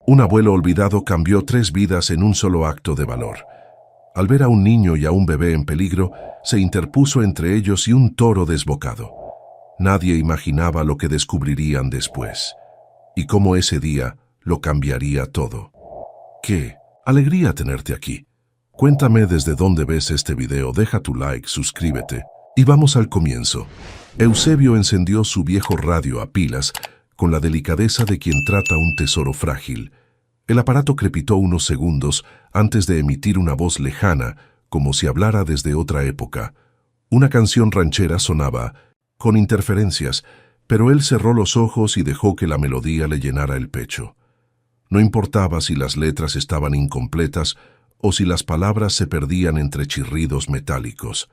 Un abuelo olvidado cambió 3 vidas en un solo acto de valor. Al ver a un niño y a un bebé en peligro, se interpuso entre ellos y un toro desbocado. Nadie imaginaba lo que descubrirían después, y cómo ese día lo cambiaría todo. ¡Qué alegría tenerte aquí! Cuéntame desde dónde ves este video, deja tu like, suscríbete. Y vamos al comienzo. Eusebio encendió su viejo radio a pilas con la delicadeza de quien trata un tesoro frágil. El aparato crepitó unos segundos antes de emitir una voz lejana, como si hablara desde otra época. Una canción ranchera sonaba, con interferencias, pero él cerró los ojos y dejó que la melodía le llenara el pecho. No importaba si las letras estaban incompletas o si las palabras se perdían entre chirridos metálicos.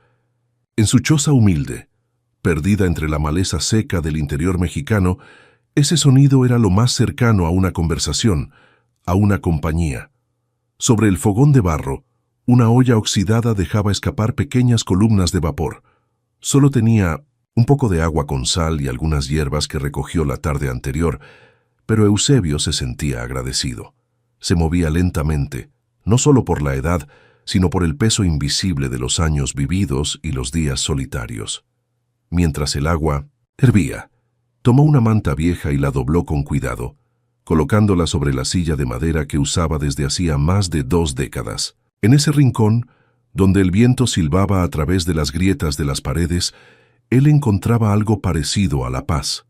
En su choza humilde, perdida entre la maleza seca del interior mexicano, ese sonido era lo más cercano a una conversación, a una compañía. Sobre el fogón de barro, una olla oxidada dejaba escapar pequeñas columnas de vapor. Solo tenía un poco de agua con sal y algunas hierbas que recogió la tarde anterior, pero Eusebio se sentía agradecido. Se movía lentamente, no solo por la edad, sino por el peso invisible de los años vividos y los días solitarios. Mientras el agua hervía, tomó una manta vieja y la dobló con cuidado, colocándola sobre la silla de madera que usaba desde hacía más de 2 décadas. En ese rincón, donde el viento silbaba a través de las grietas de las paredes, él encontraba algo parecido a la paz.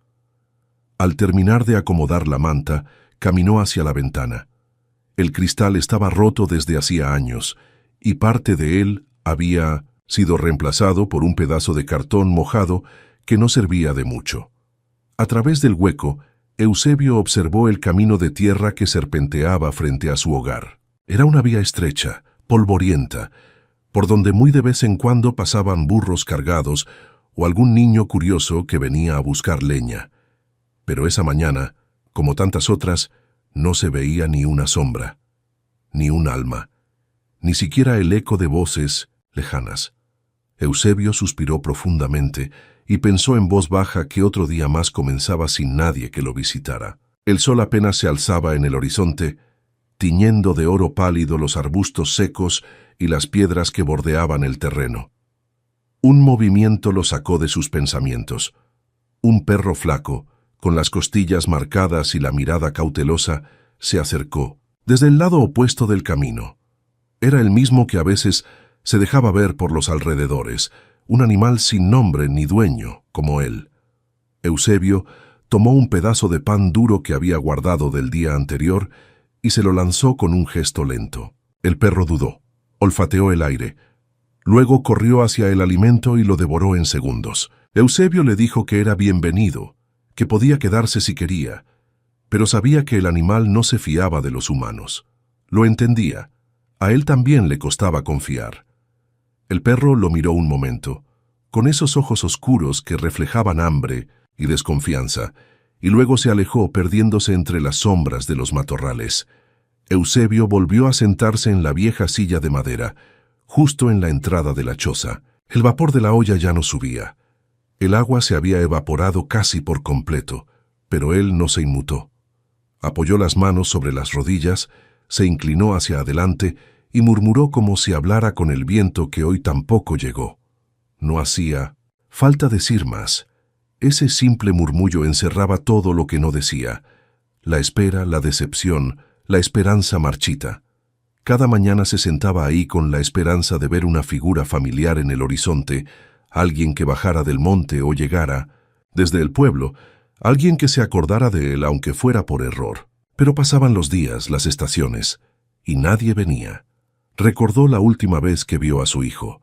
Al terminar de acomodar la manta, caminó hacia la ventana. El cristal estaba roto desde hacía años, y parte de él había sido reemplazado por un pedazo de cartón mojado que no servía de mucho. A través del hueco, Eusebio observó el camino de tierra que serpenteaba frente a su hogar. Era una vía estrecha, polvorienta, por donde muy de vez en cuando pasaban burros cargados o algún niño curioso que venía a buscar leña. Pero esa mañana, como tantas otras, no se veía ni una sombra, ni un alma, ni siquiera el eco de voces lejanas. Eusebio suspiró profundamente y pensó en voz baja que otro día más comenzaba sin nadie que lo visitara. El sol apenas se alzaba en el horizonte, tiñendo de oro pálido los arbustos secos y las piedras que bordeaban el terreno. Un movimiento lo sacó de sus pensamientos. Un perro flaco, con las costillas marcadas y la mirada cautelosa, se acercó, desde el lado opuesto del camino. Era el mismo que a veces se dejaba ver por los alrededores, un animal sin nombre ni dueño, como él. Eusebio tomó un pedazo de pan duro que había guardado del día anterior y se lo lanzó con un gesto lento. El perro dudó, olfateó el aire. Luego corrió hacia el alimento y lo devoró en segundos. Eusebio le dijo que era bienvenido, que podía quedarse si quería, pero sabía que el animal no se fiaba de los humanos. Lo entendía. A él también le costaba confiar. El perro lo miró un momento, con esos ojos oscuros que reflejaban hambre y desconfianza, y luego se alejó perdiéndose entre las sombras de los matorrales. Eusebio volvió a sentarse en la vieja silla de madera, justo en la entrada de la choza. El vapor de la olla ya no subía. El agua se había evaporado casi por completo, pero él no se inmutó. Apoyó las manos sobre las rodillas, se inclinó hacia adelante y murmuró como si hablara con el viento que hoy tampoco llegó. No hacía falta decir más. Ese simple murmullo encerraba todo lo que no decía: la espera, la decepción, la esperanza marchita. Cada mañana se sentaba ahí con la esperanza de ver una figura familiar en el horizonte, alguien que bajara del monte o llegara desde el pueblo, alguien que se acordara de él aunque fuera por error. Pero pasaban los días, las estaciones, y nadie venía. Recordó la última vez que vio a su hijo.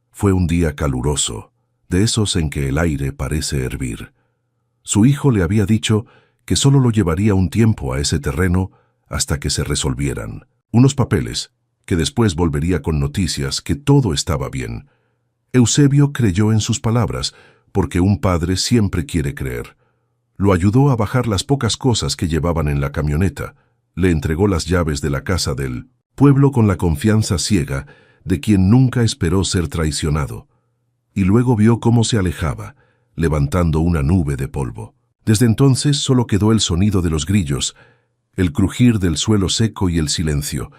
Fue un día caluroso, de esos en que el aire parece hervir. Su hijo le había dicho que solo lo llevaría un tiempo a ese terreno hasta que se resolvieran unos papeles, que después volvería con noticias que todo estaba bien. Eusebio creyó en sus palabras, porque un padre siempre quiere creer. Lo ayudó a bajar las pocas cosas que llevaban en la camioneta, le entregó las llaves de la casa del pueblo con la confianza ciega de quien nunca esperó ser traicionado, y luego vio cómo se alejaba, levantando una nube de polvo. Desde entonces solo quedó el sonido de los grillos, El crujir del suelo seco y el silencio.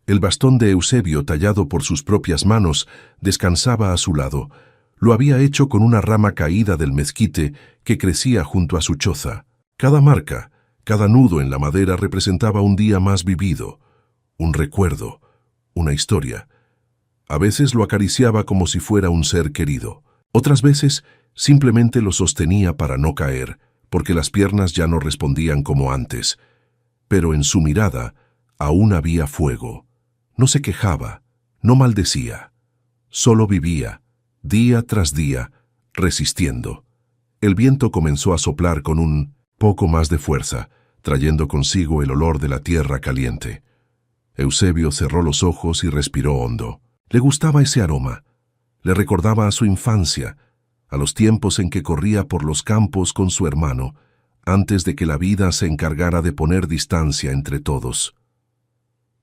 El bastón de Eusebio, tallado por sus propias manos, descansaba a su lado. Lo había hecho con una rama caída del mezquite que crecía junto a su choza. Cada marca, cada nudo en la madera representaba un día más vivido, un recuerdo, una historia. A veces lo acariciaba como si fuera un ser querido. Otras veces simplemente lo sostenía para no caer, porque las piernas ya no respondían como antes. Pero en su mirada aún había fuego. No se quejaba, no maldecía. Solo vivía, día tras día, resistiendo. El viento comenzó a soplar con un poco más de fuerza, trayendo consigo el olor de la tierra caliente. Eusebio cerró los ojos y respiró hondo. Le gustaba ese aroma. Le recordaba a su infancia, a los tiempos en que corría por los campos con su hermano, antes de que la vida se encargara de poner distancia entre todos.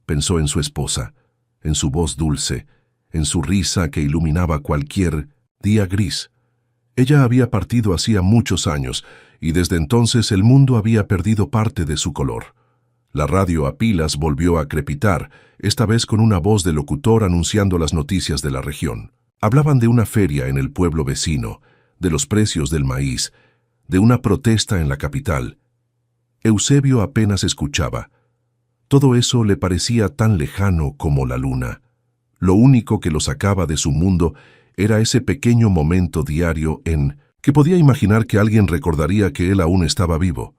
Pensó en su esposa, en su voz dulce, en su risa que iluminaba cualquier día gris. Ella había partido hacía muchos años, y desde entonces el mundo había perdido parte de su color. La radio a pilas volvió a crepitar, esta vez con una voz de locutor anunciando las noticias de la región. Hablaban de una feria en el pueblo vecino, de los precios del maíz, de una protesta en la capital. Eusebio apenas escuchaba. Todo eso le parecía tan lejano como la luna. Lo único que lo sacaba de su mundo era ese pequeño momento diario en que podía imaginar que alguien recordaría que él aún estaba vivo.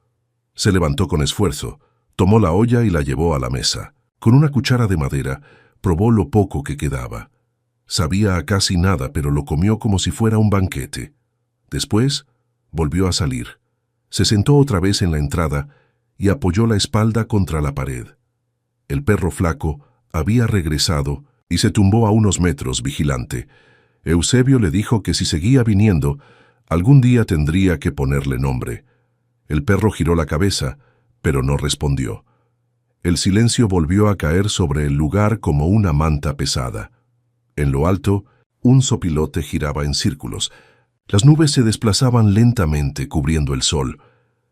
Se levantó con esfuerzo, tomó la olla y la llevó a la mesa. Con una cuchara de madera, probó lo poco que quedaba. Sabía a casi nada, pero lo comió como si fuera un banquete. Después, volvió a salir. Se sentó otra vez en la entrada y apoyó la espalda contra la pared. El perro flaco había regresado y se tumbó a unos metros vigilante. Eusebio le dijo que si seguía viniendo, algún día tendría que ponerle nombre. El perro giró la cabeza, pero no respondió. El silencio volvió a caer sobre el lugar como una manta pesada. En lo alto, un sopilote giraba en círculos. Las nubes se desplazaban lentamente cubriendo el sol.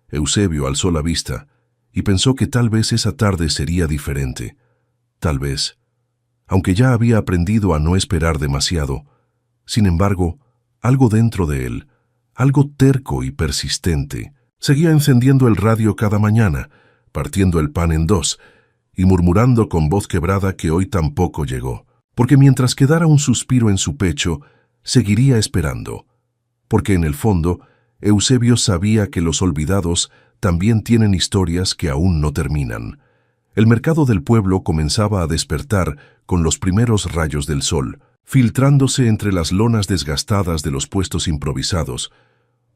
Eusebio alzó la vista y pensó que tal vez esa tarde sería diferente. Tal vez. Aunque ya había aprendido a no esperar demasiado, sin embargo, algo dentro de él, algo terco y persistente, seguía encendiendo el radio cada mañana, partiendo el pan en dos, y murmurando con voz quebrada que hoy tampoco llegó, porque mientras quedara un suspiro en su pecho, seguiría esperando, porque en el fondo, Eusebio sabía que los olvidados también tienen historias que aún no terminan. El mercado del pueblo comenzaba a despertar con los primeros rayos del sol, filtrándose entre las lonas desgastadas de los puestos improvisados,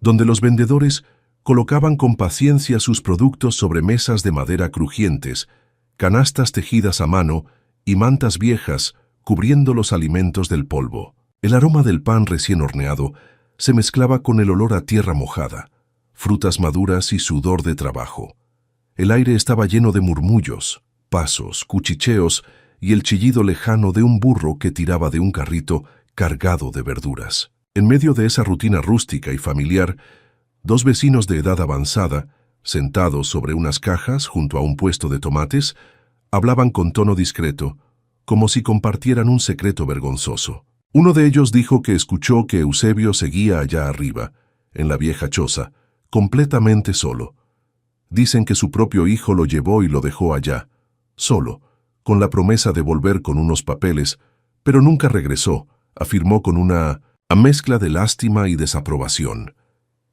donde los vendedores colocaban con paciencia sus productos sobre mesas de madera crujientes, canastas tejidas a mano y mantas viejas cubriendo los alimentos del polvo. El aroma del pan recién horneado se mezclaba con el olor a tierra mojada, frutas maduras y sudor de trabajo. El aire estaba lleno de murmullos, pasos, cuchicheos y el chillido lejano de un burro que tiraba de un carrito cargado de verduras. En medio de esa rutina rústica y familiar, dos vecinos de edad avanzada, sentados sobre unas cajas junto a un puesto de tomates, hablaban con tono discreto, como si compartieran un secreto vergonzoso. Uno de ellos dijo que escuchó que Eusebio seguía allá arriba, en la vieja choza, completamente solo. Dicen que su propio hijo lo llevó y lo dejó allá, solo, con la promesa de volver con unos papeles, pero nunca regresó, afirmó con una mezcla de lástima y desaprobación.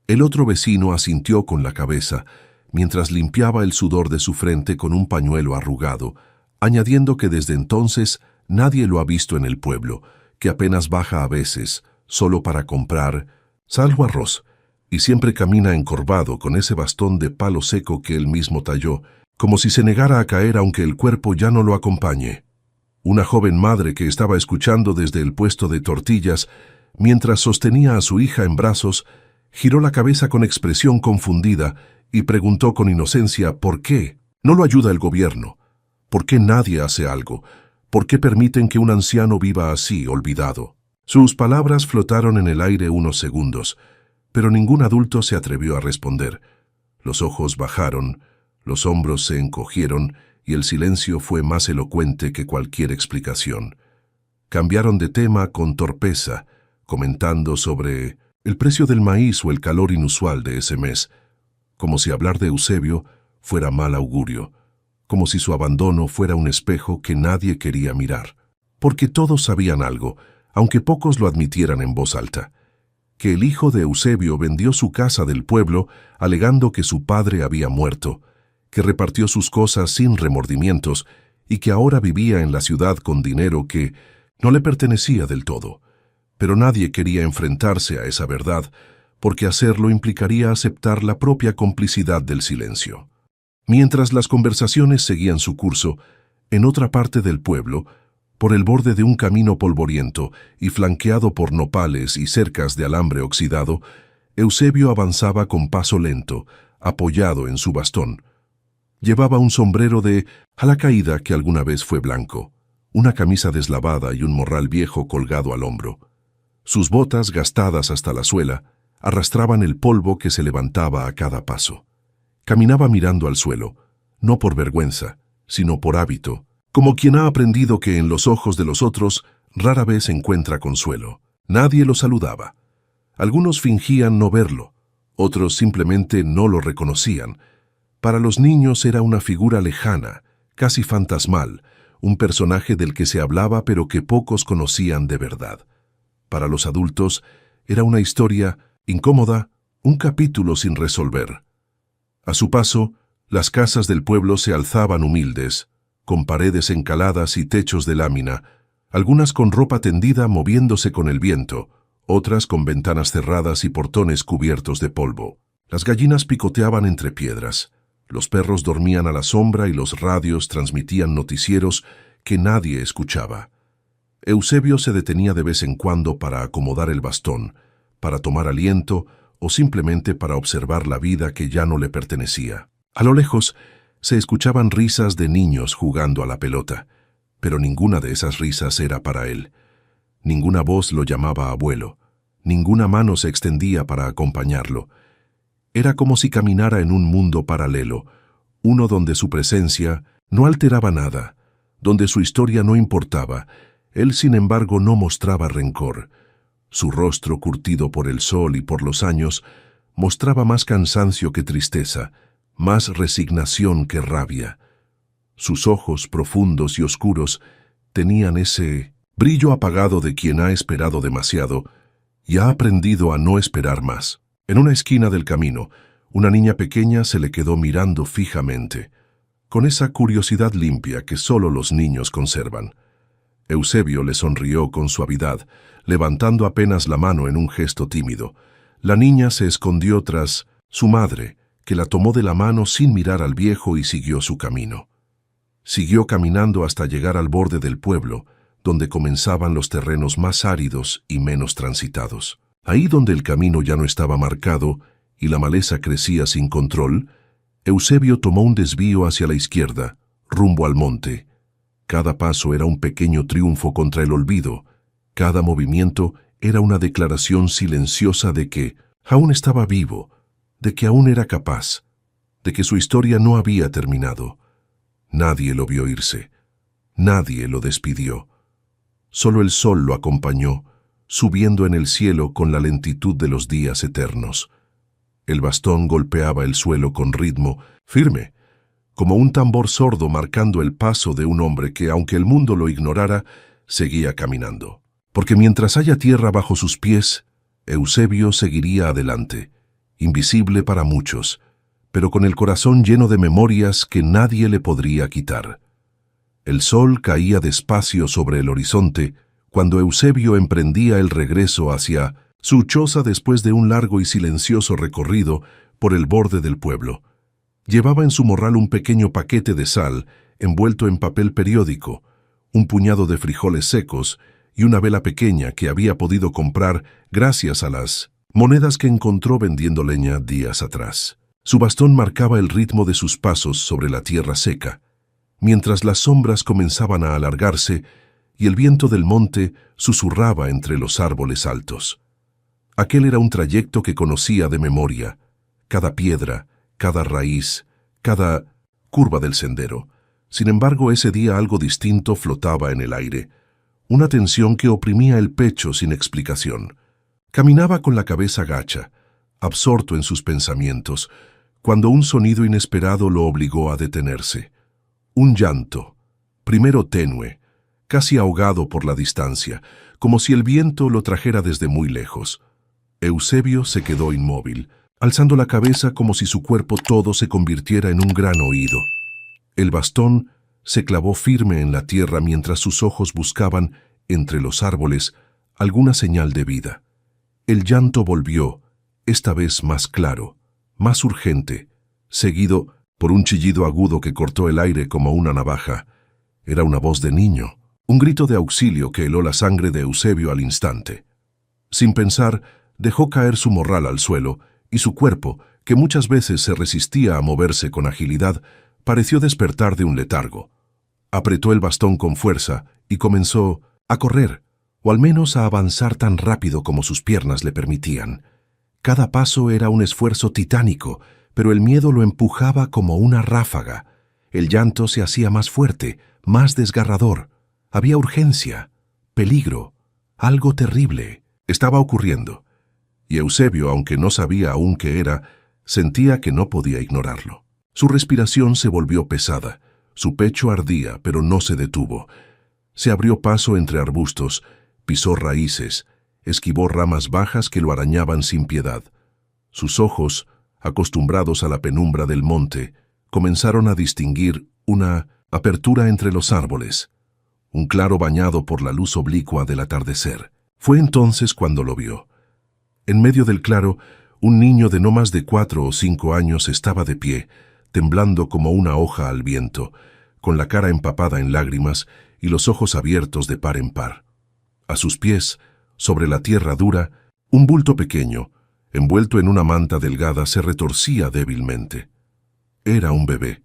El otro vecino asintió con la cabeza, mientras limpiaba el sudor de su frente con un pañuelo arrugado, añadiendo que desde entonces nadie lo ha visto en el pueblo, que apenas baja a veces, solo para comprar sal o arroz, y siempre camina encorvado con ese bastón de palo seco que él mismo talló, como si se negara a caer aunque el cuerpo ya no lo acompañe. Una joven madre que estaba escuchando desde el puesto de tortillas, mientras sostenía a su hija en brazos, giró la cabeza con expresión confundida y preguntó con inocencia ¿por qué? ¿No lo ayuda el gobierno? ¿Por qué nadie hace algo? ¿Por qué permiten que un anciano viva así, olvidado? Sus palabras flotaron en el aire unos segundos, pero ningún adulto se atrevió a responder. Los ojos bajaron, Los hombros se encogieron y el silencio fue más elocuente que cualquier explicación. Cambiaron de tema con torpeza, comentando sobre el precio del maíz o el calor inusual de ese mes, como si hablar de Eusebio fuera mal augurio, como si su abandono fuera un espejo que nadie quería mirar. Porque todos sabían algo, aunque pocos lo admitieran en voz alta, que el hijo de Eusebio vendió su casa del pueblo alegando que su padre había muerto, que repartió sus cosas sin remordimientos y que ahora vivía en la ciudad con dinero que no le pertenecía del todo. Pero nadie quería enfrentarse a esa verdad, porque hacerlo implicaría aceptar la propia complicidad del silencio. Mientras las conversaciones seguían su curso, en otra parte del pueblo, por el borde de un camino polvoriento y flanqueado por nopales y cercas de alambre oxidado, Eusebio avanzaba con paso lento, apoyado en su bastón. Llevaba un sombrero de ala caída que alguna vez fue blanco, una camisa deslavada y un morral viejo colgado al hombro. Sus botas, gastadas hasta la suela, arrastraban el polvo que se levantaba a cada paso. Caminaba mirando al suelo, no por vergüenza, sino por hábito, como quien ha aprendido que en los ojos de los otros rara vez encuentra consuelo. Nadie lo saludaba. Algunos fingían no verlo, otros simplemente no lo reconocían. Para los niños era una figura lejana, casi fantasmal, un personaje del que se hablaba pero que pocos conocían de verdad. Para los adultos era una historia incómoda, un capítulo sin resolver. A su paso, las casas del pueblo se alzaban humildes, con paredes encaladas y techos de lámina, algunas con ropa tendida moviéndose con el viento, otras con ventanas cerradas y portones cubiertos de polvo. Las gallinas picoteaban entre piedras, los perros dormían a la sombra y los radios transmitían noticieros que nadie escuchaba. Eusebio se detenía de vez en cuando para acomodar el bastón, para tomar aliento o simplemente para observar la vida que ya no le pertenecía. A lo lejos se escuchaban risas de niños jugando a la pelota, pero ninguna de esas risas era para él. Ninguna voz lo llamaba abuelo, ninguna mano se extendía para acompañarlo. Era como si caminara en un mundo paralelo, uno donde su presencia no alteraba nada, donde su historia no importaba. Él, sin embargo, no mostraba rencor. Su rostro, curtido por el sol y por los años, mostraba más cansancio que tristeza, más resignación que rabia. Sus ojos, profundos y oscuros, tenían ese brillo apagado de quien ha esperado demasiado y ha aprendido a no esperar más. En una esquina del camino, una niña pequeña se le quedó mirando fijamente, con esa curiosidad limpia que solo los niños conservan. Eusebio le sonrió con suavidad, levantando apenas la mano en un gesto tímido. La niña se escondió tras su madre, que la tomó de la mano sin mirar al viejo y siguió su camino. Siguió caminando hasta llegar al borde del pueblo, donde comenzaban los terrenos más áridos y menos transitados. Ahí donde el camino ya no estaba marcado y la maleza crecía sin control, Eusebio tomó un desvío hacia la izquierda, rumbo al monte. Cada paso era un pequeño triunfo contra el olvido. Cada movimiento era una declaración silenciosa de que aún estaba vivo, de que aún era capaz, de que su historia no había terminado. Nadie lo vio irse. Nadie lo despidió. Solo el sol lo acompañó, subiendo en el cielo con la lentitud de los días eternos. El bastón golpeaba el suelo con ritmo firme, como un tambor sordo marcando el paso de un hombre que, aunque el mundo lo ignorara, seguía caminando. Porque mientras haya tierra bajo sus pies, Eusebio seguiría adelante, invisible para muchos, pero con el corazón lleno de memorias que nadie le podría quitar. El sol caía despacio sobre el horizonte cuando Eusebio emprendía el regreso hacia su choza después de un largo y silencioso recorrido por el borde del pueblo. Llevaba en su morral un pequeño paquete de sal envuelto en papel periódico, un puñado de frijoles secos y una vela pequeña que había podido comprar gracias a las monedas que encontró vendiendo leña días atrás. Su bastón marcaba el ritmo de sus pasos sobre la tierra seca, mientras las sombras comenzaban a alargarse y el viento del monte susurraba entre los árboles altos. Aquel era un trayecto que conocía de memoria, cada piedra, cada raíz, cada curva del sendero. Sin embargo, ese día algo distinto flotaba en el aire, una tensión que oprimía el pecho sin explicación. Caminaba con la cabeza gacha, absorto en sus pensamientos, cuando un sonido inesperado lo obligó a detenerse. Un llanto, primero tenue, casi ahogado por la distancia, como si el viento lo trajera desde muy lejos. Eusebio se quedó inmóvil, alzando la cabeza como si su cuerpo todo se convirtiera en un gran oído. El bastón se clavó firme en la tierra mientras sus ojos buscaban, entre los árboles, alguna señal de vida. El llanto volvió, esta vez más claro, más urgente, seguido por un chillido agudo que cortó el aire como una navaja. Era una voz de niño, un grito de auxilio que heló la sangre de Eusebio al instante. Sin pensar, dejó caer su morral al suelo, y su cuerpo, que muchas veces se resistía a moverse con agilidad, pareció despertar de un letargo. Apretó el bastón con fuerza y comenzó a correr, o al menos a avanzar tan rápido como sus piernas le permitían. Cada paso era un esfuerzo titánico, pero el miedo lo empujaba como una ráfaga. El llanto se hacía más fuerte, más desgarrador. Había urgencia, peligro, algo terrible estaba ocurriendo. Y Eusebio, aunque no sabía aún qué era, sentía que no podía ignorarlo. Su respiración se volvió pesada, su pecho ardía, pero no se detuvo. Se abrió paso entre arbustos, pisó raíces, esquivó ramas bajas que lo arañaban sin piedad. Sus ojos, acostumbrados a la penumbra del monte, comenzaron a distinguir una apertura entre los árboles, un claro bañado por la luz oblicua del atardecer. Fue entonces cuando lo vio. En medio del claro, un niño de no más de 4 o 5 años estaba de pie, temblando como una hoja al viento, con la cara empapada en lágrimas y los ojos abiertos de par en par. A sus pies, sobre la tierra dura, un bulto pequeño, envuelto en una manta delgada, se retorcía débilmente. Era un bebé.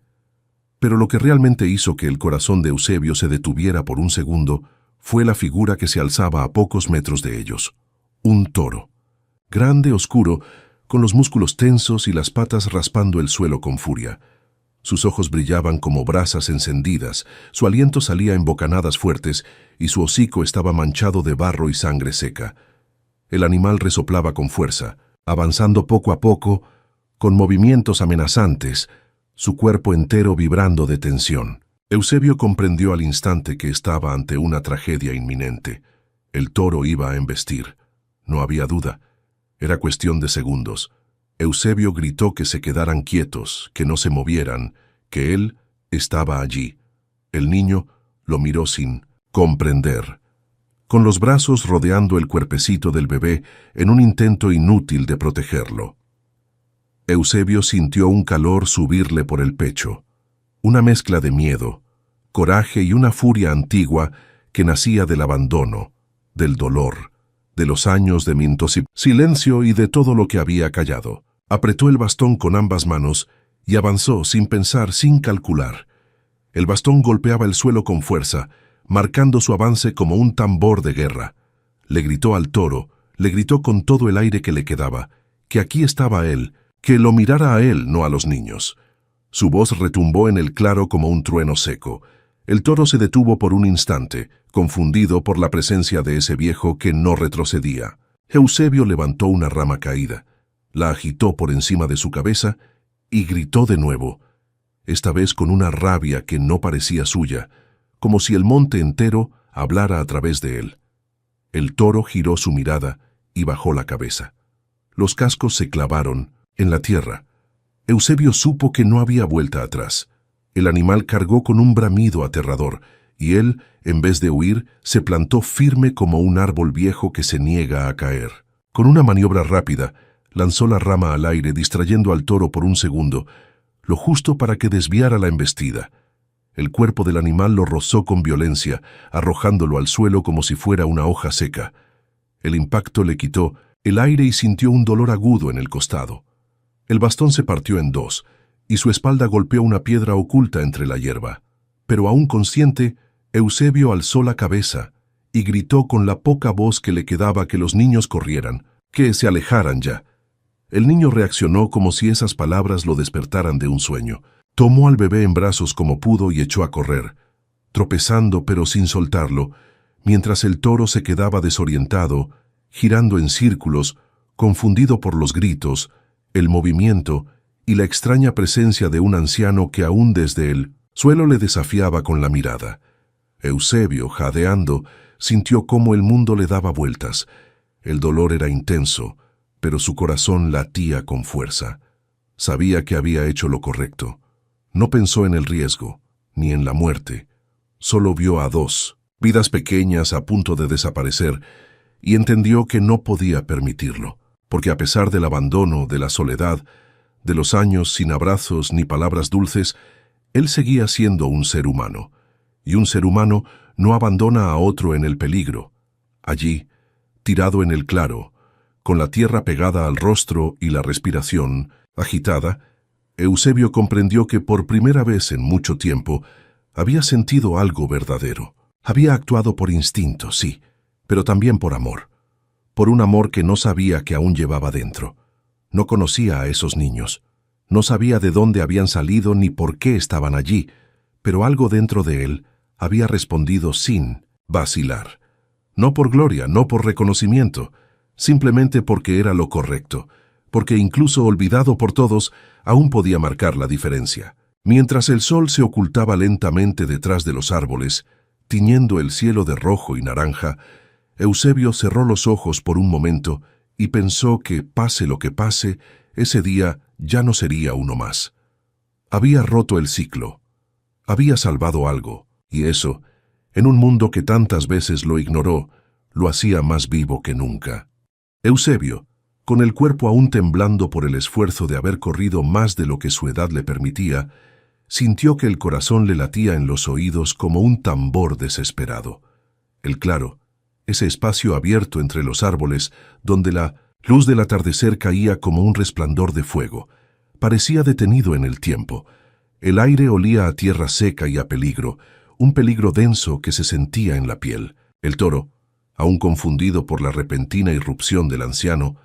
Pero lo que realmente hizo que el corazón de Eusebio se detuviera por un segundo fue la figura que se alzaba a pocos metros de ellos. Un toro. Grande, oscuro, con los músculos tensos y las patas raspando el suelo con furia. Sus ojos brillaban como brasas encendidas, su aliento salía en bocanadas fuertes y su hocico estaba manchado de barro y sangre seca. El animal resoplaba con fuerza, avanzando poco a poco, con movimientos amenazantes, su cuerpo entero vibrando de tensión. Eusebio comprendió al instante que estaba ante una tragedia inminente. El toro iba a embestir. No había duda. Era cuestión de segundos. Eusebio gritó que se quedaran quietos, que no se movieran, que él estaba allí. El niño lo miró sin comprender, con los brazos rodeando el cuerpecito del bebé en un intento inútil de protegerlo. Eusebio sintió un calor subirle por el pecho, una mezcla de miedo, coraje y una furia antigua que nacía del abandono, del dolor, de los años de silencio y de todo lo que había callado. Apretó el bastón con ambas manos y avanzó sin pensar, sin calcular. El bastón golpeaba el suelo con fuerza, marcando su avance como un tambor de guerra. Le gritó al toro, le gritó con todo el aire que le quedaba, que aquí estaba él, que lo mirara a él, no a los niños. Su voz retumbó en el claro como un trueno seco. El toro se detuvo por un instante, confundido por la presencia de ese viejo que no retrocedía. Eusebio levantó una rama caída, la agitó por encima de su cabeza y gritó de nuevo, esta vez con una rabia que no parecía suya, como si el monte entero hablara a través de él. El toro giró su mirada y bajó la cabeza. Los cascos se clavaron en la tierra. Eusebio supo que no había vuelta atrás. El animal cargó con un bramido aterrador, y él, en vez de huir, se plantó firme como un árbol viejo que se niega a caer. Con una maniobra rápida, lanzó la rama al aire, distrayendo al toro por un segundo, lo justo para que desviara la embestida. El cuerpo del animal lo rozó con violencia, arrojándolo al suelo como si fuera una hoja seca. El impacto le quitó el aire y sintió un dolor agudo en el costado. El bastón se partió en dos, y su espalda golpeó una piedra oculta entre la hierba. Pero aún consciente, Eusebio alzó la cabeza y gritó con la poca voz que le quedaba que los niños corrieran, que se alejaran ya. El niño reaccionó como si esas palabras lo despertaran de un sueño. Tomó al bebé en brazos como pudo y echó a correr, tropezando pero sin soltarlo, mientras el toro se quedaba desorientado, girando en círculos, confundido por los gritos, el movimiento y la extraña presencia de un anciano que aún desde el suelo le desafiaba con la mirada. Eusebio, jadeando, sintió cómo el mundo le daba vueltas. El dolor era intenso, pero su corazón latía con fuerza. Sabía que había hecho lo correcto. No pensó en el riesgo, ni en la muerte. Solo vio a dos vidas pequeñas a punto de desaparecer y entendió que no podía permitirlo, porque a pesar del abandono, de la soledad, de los años sin abrazos ni palabras dulces, él seguía siendo un ser humano, y un ser humano no abandona a otro en el peligro. Allí, tirado en el claro, con la tierra pegada al rostro y la respiración agitada, Eusebio comprendió que por primera vez en mucho tiempo había sentido algo verdadero. Había actuado por instinto, sí, pero también por amor. Por un amor que no sabía que aún llevaba dentro. No conocía a esos niños. No sabía de dónde habían salido ni por qué estaban allí, pero algo dentro de él había respondido sin vacilar. No por gloria, no por reconocimiento, simplemente porque era lo correcto, porque incluso olvidado por todos, aún podía marcar la diferencia. Mientras el sol se ocultaba lentamente detrás de los árboles, tiñendo el cielo de rojo y naranja, Eusebio cerró los ojos por un momento y pensó que, pase lo que pase, ese día ya no sería uno más. Había roto el ciclo. Había salvado algo, y eso, en un mundo que tantas veces lo ignoró, lo hacía más vivo que nunca. Eusebio, con el cuerpo aún temblando por el esfuerzo de haber corrido más de lo que su edad le permitía, sintió que el corazón le latía en los oídos como un tambor desesperado. El claro, ese espacio abierto entre los árboles, donde la luz del atardecer caía como un resplandor de fuego, parecía detenido en el tiempo. El aire olía a tierra seca y a peligro, un peligro denso que se sentía en la piel. El toro, aún confundido por la repentina irrupción del anciano,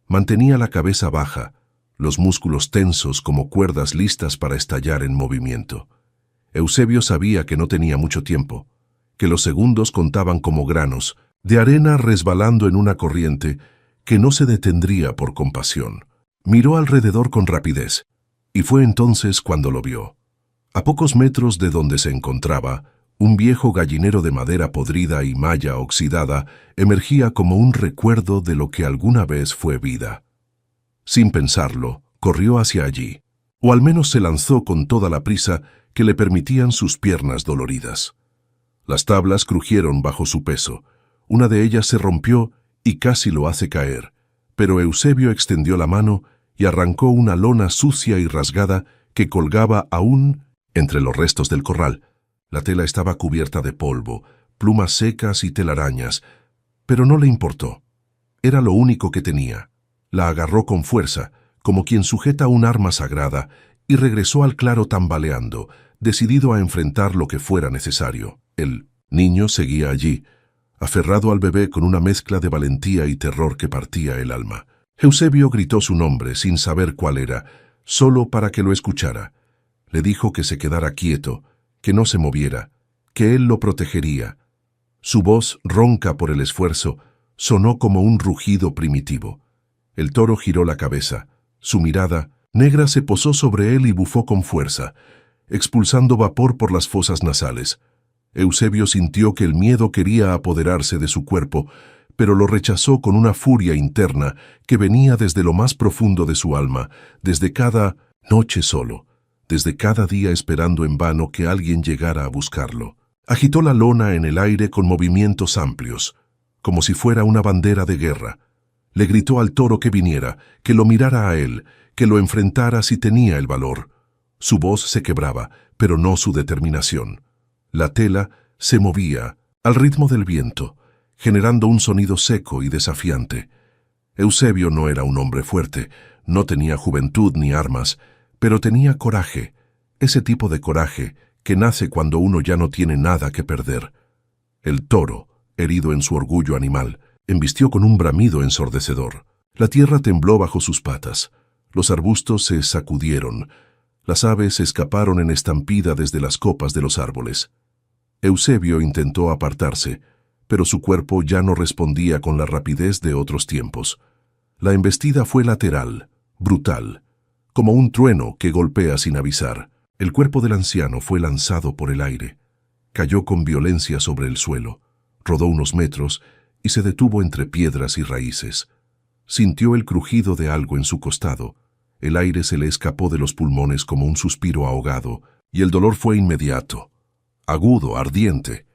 mantenía la cabeza baja, los músculos tensos como cuerdas listas para estallar en movimiento. Eusebio sabía que no tenía mucho tiempo, que los segundos contaban como granos de arena resbalando en una corriente que no se detendría por compasión. Miró alrededor con rapidez, y fue entonces cuando lo vio. A pocos metros de donde se encontraba, un viejo gallinero de madera podrida y malla oxidada emergía como un recuerdo de lo que alguna vez fue vida. Sin pensarlo, corrió hacia allí, o al menos se lanzó con toda la prisa que le permitían sus piernas doloridas. Las tablas crujieron bajo su peso, una de ellas se rompió y casi lo hace caer, pero Eusebio extendió la mano y arrancó una lona sucia y rasgada que colgaba aún entre los restos del corral. La tela estaba cubierta de polvo, plumas secas y telarañas, pero no le importó. Era lo único que tenía. La agarró con fuerza, como quien sujeta un arma sagrada, y regresó al claro tambaleando, decidido a enfrentar lo que fuera necesario. El niño seguía allí, aferrado al bebé con una mezcla de valentía y terror que partía el alma. Eusebio gritó su nombre sin saber cuál era, solo para que lo escuchara. Le dijo que se quedara quieto, que no se moviera, que él lo protegería. Su voz, ronca por el esfuerzo, sonó como un rugido primitivo. El toro giró la cabeza. Su mirada negra se posó sobre él y bufó con fuerza, expulsando vapor por las fosas nasales. Eusebio sintió que el miedo quería apoderarse de su cuerpo, pero lo rechazó con una furia interna que venía desde lo más profundo de su alma, desde cada noche solo, desde cada día esperando en vano que alguien llegara a buscarlo. Agitó la lona en el aire con movimientos amplios, como si fuera una bandera de guerra. Le gritó al toro que viniera, que lo mirara a él, que lo enfrentara si tenía el valor. Su voz se quebraba, pero no su determinación. La tela se movía al ritmo del viento, generando un sonido seco y desafiante. Eusebio no era un hombre fuerte, no tenía juventud ni armas, pero tenía coraje, ese tipo de coraje que nace cuando uno ya no tiene nada que perder. El toro, herido en su orgullo animal, embistió con un bramido ensordecedor. La tierra tembló bajo sus patas. Los arbustos se sacudieron. Las aves escaparon en estampida desde las copas de los árboles. Eusebio intentó apartarse, pero su cuerpo ya no respondía con la rapidez de otros tiempos. La embestida fue lateral, brutal, como un trueno que golpea sin avisar. El cuerpo del anciano fue lanzado por el aire. Cayó con violencia sobre el suelo, rodó unos metros y se detuvo entre piedras y raíces. Sintió el crujido de algo en su costado. El aire se le escapó de los pulmones como un suspiro ahogado, y el dolor fue inmediato, agudo, ardiente.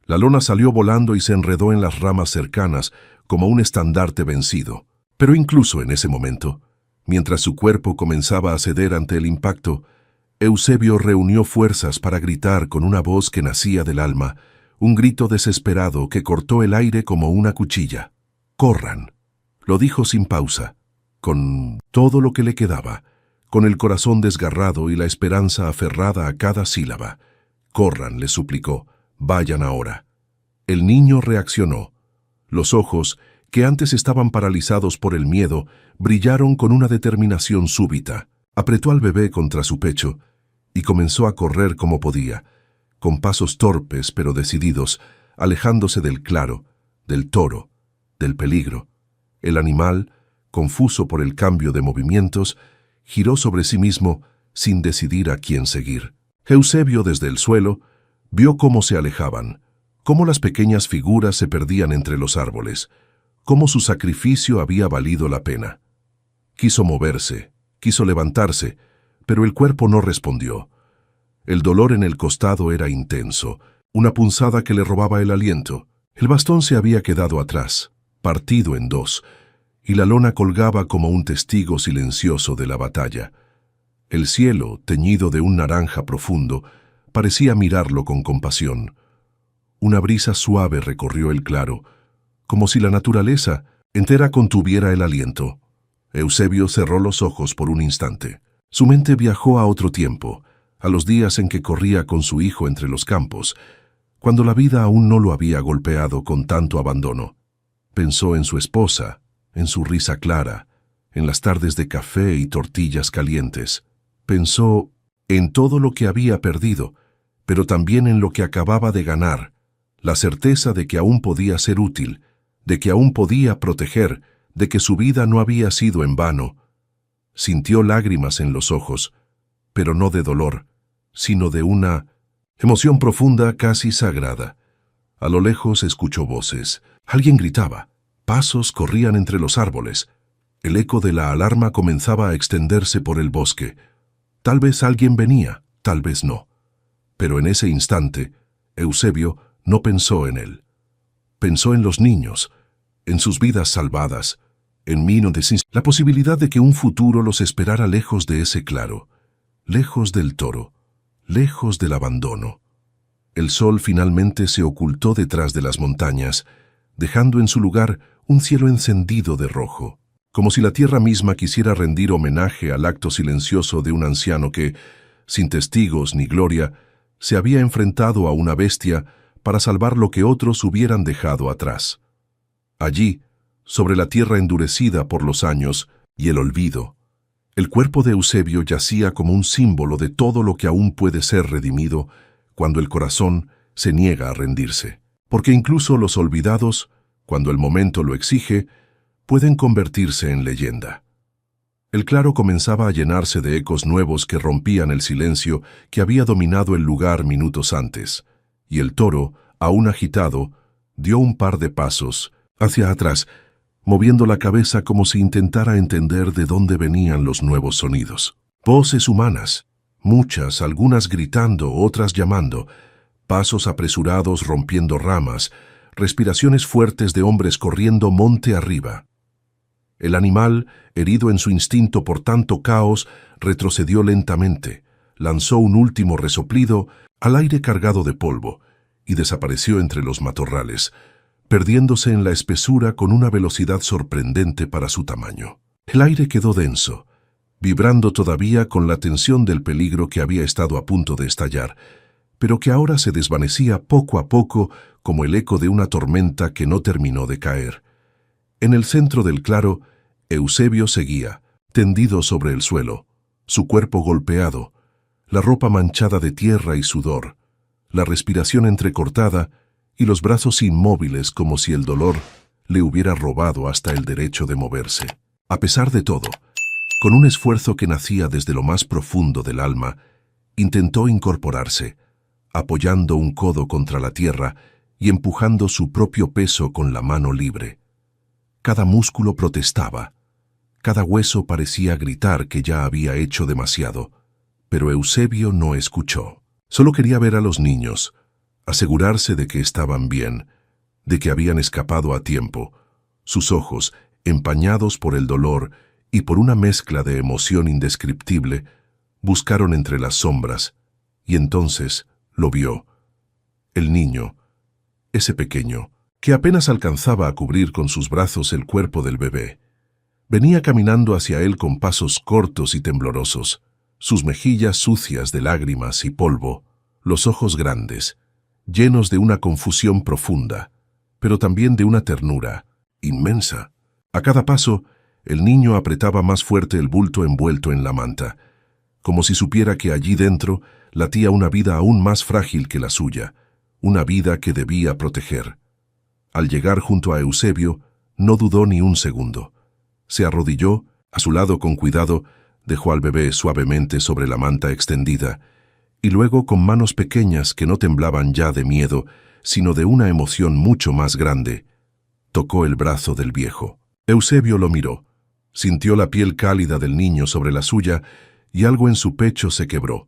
La lona salió volando y se enredó en las ramas cercanas como un estandarte vencido. Pero incluso en ese momento, mientras su cuerpo comenzaba a ceder ante el impacto, Eusebio reunió fuerzas para gritar con una voz que nacía del alma, un grito desesperado que cortó el aire como una cuchilla. «¡Corran!», lo dijo sin pausa, con todo lo que le quedaba, con el corazón desgarrado y la esperanza aferrada a cada sílaba. «¡Corran!», le suplicó. «Vayan ahora». El niño reaccionó. Los ojos, que antes estaban paralizados por el miedo, brillaron con una determinación súbita. Apretó al bebé contra su pecho y comenzó a correr como podía, con pasos torpes pero decididos, alejándose del claro, del toro, del peligro. El animal, confuso por el cambio de movimientos, giró sobre sí mismo sin decidir a quién seguir. Eusebio, desde el suelo, vio cómo se alejaban, cómo las pequeñas figuras se perdían entre los árboles, cómo su sacrificio había valido la pena. Quiso moverse, quiso levantarse, pero el cuerpo no respondió. El dolor en el costado era intenso, una punzada que le robaba el aliento. El bastón se había quedado atrás, partido en dos, y la lona colgaba como un testigo silencioso de la batalla. El cielo, teñido de un naranja profundo, parecía mirarlo con compasión. Una brisa suave recorrió el claro, como si la naturaleza entera contuviera el aliento. Eusebio cerró los ojos por un instante. Su mente viajó a otro tiempo, a los días en que corría con su hijo entre los campos, cuando la vida aún no lo había golpeado con tanto abandono. Pensó en su esposa, en su risa clara, en las tardes de café y tortillas calientes. Pensó en todo lo que había perdido, pero también en lo que acababa de ganar, la certeza de que aún podía ser útil, de que aún podía proteger, de que su vida no había sido en vano. Sintió lágrimas en los ojos, pero no de dolor, sino de una emoción profunda, casi sagrada. A lo lejos escuchó voces. Alguien gritaba. Pasos corrían entre los árboles. El eco de la alarma comenzaba a extenderse por el bosque. Tal vez alguien venía, tal vez no. Pero en ese instante, Eusebio no pensó en él. Pensó en los niños, en sus vidas salvadas, en Mino de Cis, la posibilidad de que un futuro los esperara lejos de ese claro, lejos del toro, lejos del abandono. El sol finalmente se ocultó detrás de las montañas, dejando en su lugar un cielo encendido de rojo, como si la tierra misma quisiera rendir homenaje al acto silencioso de un anciano que, sin testigos ni gloria, se había enfrentado a una bestia para salvar lo que otros hubieran dejado atrás. Allí, sobre la tierra endurecida por los años y el olvido, el cuerpo de Eusebio yacía como un símbolo de todo lo que aún puede ser redimido cuando el corazón se niega a rendirse. Porque incluso los olvidados, cuando el momento lo exige, pueden convertirse en leyenda. El claro comenzaba a llenarse de ecos nuevos que rompían el silencio que había dominado el lugar minutos antes, y el toro, aún agitado, dio un par de pasos hacia atrás, moviendo la cabeza como si intentara entender de dónde venían los nuevos sonidos. Voces humanas, muchas, algunas gritando, otras llamando, pasos apresurados rompiendo ramas, respiraciones fuertes de hombres corriendo monte arriba. El animal, herido en su instinto por tanto caos, retrocedió lentamente, lanzó un último resoplido al aire cargado de polvo y desapareció entre los matorrales, perdiéndose en la espesura con una velocidad sorprendente para su tamaño. El aire quedó denso, vibrando todavía con la tensión del peligro que había estado a punto de estallar, pero que ahora se desvanecía poco a poco como el eco de una tormenta que no terminó de caer. En el centro del claro, Eusebio seguía, tendido sobre el suelo, su cuerpo golpeado, la ropa manchada de tierra y sudor, la respiración entrecortada y los brazos inmóviles como si el dolor le hubiera robado hasta el derecho de moverse. A pesar de todo, con un esfuerzo que nacía desde lo más profundo del alma, intentó incorporarse, apoyando un codo contra la tierra y empujando su propio peso con la mano libre. Cada músculo protestaba, cada hueso parecía gritar que ya había hecho demasiado, pero Eusebio no escuchó. Solo quería ver a los niños, asegurarse de que estaban bien, de que habían escapado a tiempo. Sus ojos, empañados por el dolor y por una mezcla de emoción indescriptible, buscaron entre las sombras, y entonces lo vio. El niño, ese pequeño, que apenas alcanzaba a cubrir con sus brazos el cuerpo del bebé, venía caminando hacia él con pasos cortos y temblorosos, sus mejillas sucias de lágrimas y polvo, los ojos grandes, llenos de una confusión profunda, pero también de una ternura inmensa. A cada paso, el niño apretaba más fuerte el bulto envuelto en la manta, como si supiera que allí dentro latía una vida aún más frágil que la suya, una vida que debía proteger. Al llegar junto a Eusebio, no dudó ni un segundo. Se arrodilló, a su lado con cuidado, dejó al bebé suavemente sobre la manta extendida, y luego con manos pequeñas que no temblaban ya de miedo, sino de una emoción mucho más grande, tocó el brazo del viejo. Eusebio lo miró, sintió la piel cálida del niño sobre la suya y algo en su pecho se quebró.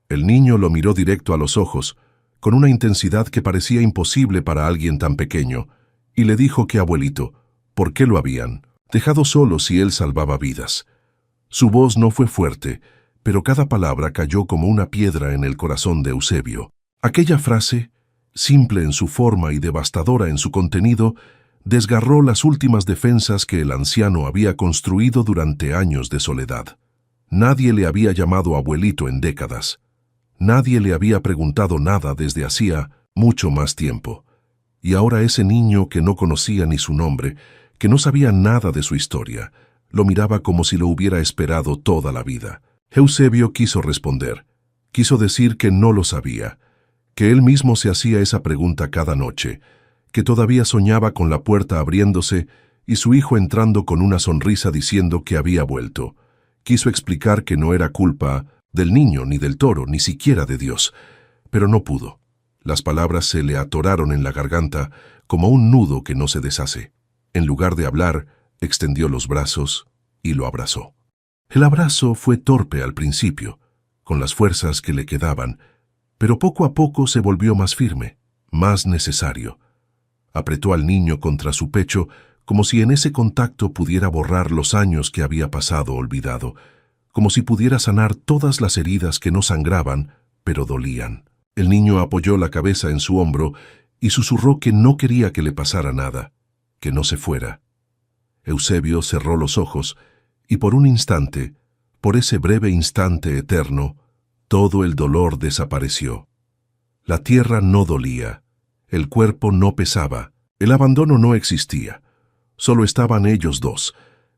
El niño lo miró directo a los ojos, con una intensidad que parecía imposible para alguien tan pequeño, y le dijo que abuelito, ¿por qué lo habían dejado solo si él salvaba vidas? Su voz no fue fuerte, pero cada palabra cayó como una piedra en el corazón de Eusebio. Aquella frase, simple en su forma y devastadora en su contenido, desgarró las últimas defensas que el anciano había construido durante años de soledad. Nadie le había llamado abuelito en décadas. Nadie le había preguntado nada desde hacía mucho más tiempo. Y ahora ese niño que no conocía ni su nombre, que no sabía nada de su historia, lo miraba como si lo hubiera esperado toda la vida. Eusebio quiso responder, quiso decir que no lo sabía, que él mismo se hacía esa pregunta cada noche, que todavía soñaba con la puerta abriéndose y su hijo entrando con una sonrisa diciendo que había vuelto. Quiso explicar que no era culpa del niño, ni del toro, ni siquiera de Dios, pero no pudo. Las palabras se le atoraron en la garganta como un nudo que no se deshace. En lugar de hablar, extendió los brazos y lo abrazó. El abrazo fue torpe al principio, con las fuerzas que le quedaban, pero poco a poco se volvió más firme, más necesario. Apretó al niño contra su pecho como si en ese contacto pudiera borrar los años que había pasado olvidado, como si pudiera sanar todas las heridas que no sangraban, pero dolían. El niño apoyó la cabeza en su hombro y susurró que no quería que le pasara nada, que no se fuera. Eusebio cerró los ojos y por un instante, por ese breve instante eterno, todo el dolor desapareció. La tierra no dolía, el cuerpo no pesaba, el abandono no existía. Solo estaban ellos dos,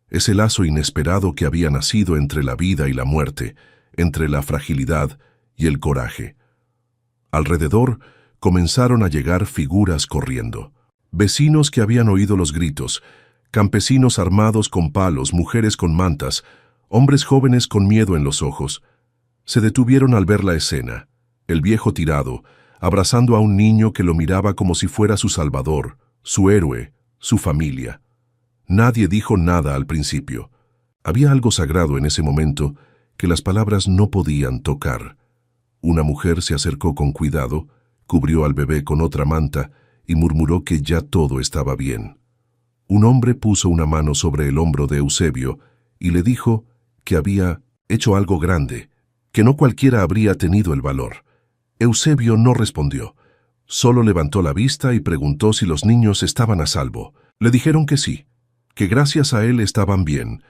ese lazo inesperado que había nacido entre la vida y la muerte, entre la fragilidad y el coraje. Alrededor comenzaron a llegar figuras corriendo. Vecinos que habían oído los gritos, campesinos armados con palos, mujeres con mantas, hombres jóvenes con miedo en los ojos. Se detuvieron al ver la escena, el viejo tirado, abrazando a un niño que lo miraba como si fuera su salvador, su héroe, su familia. Nadie dijo nada al principio. Había algo sagrado en ese momento que las palabras no podían tocar. Una mujer se acercó con cuidado, cubrió al bebé con otra manta y murmuró que ya todo estaba bien. Un hombre puso una mano sobre el hombro de Eusebio y le dijo que había hecho algo grande, que no cualquiera habría tenido el valor. Eusebio no respondió. Solo levantó la vista y preguntó si los niños estaban a salvo. Le dijeron que sí, que gracias a él estaban bien.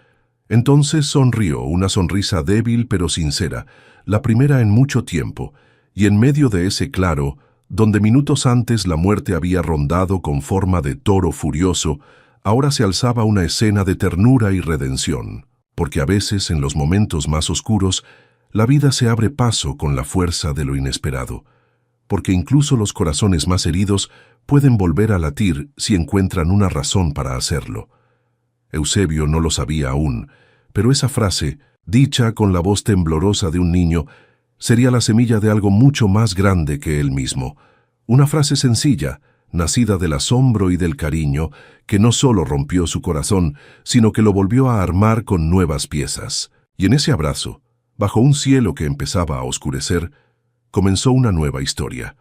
Entonces sonrió, una sonrisa débil pero sincera, la primera en mucho tiempo, y en medio de ese claro, donde minutos antes la muerte había rondado con forma de toro furioso, ahora se alzaba una escena de ternura y redención. porque a veces, en los momentos más oscuros, la vida se abre paso con la fuerza de lo inesperado, porque incluso los corazones más heridos pueden volver a latir si encuentran una razón para hacerlo. Eusebio no lo sabía aún, pero esa frase, dicha con la voz temblorosa de un niño, sería la semilla de algo mucho más grande que él mismo. Una frase sencilla, nacida del asombro y del cariño, que no solo rompió su corazón, sino que lo volvió a armar con nuevas piezas. Y en ese abrazo, bajo un cielo que empezaba a oscurecer, comenzó una nueva historia.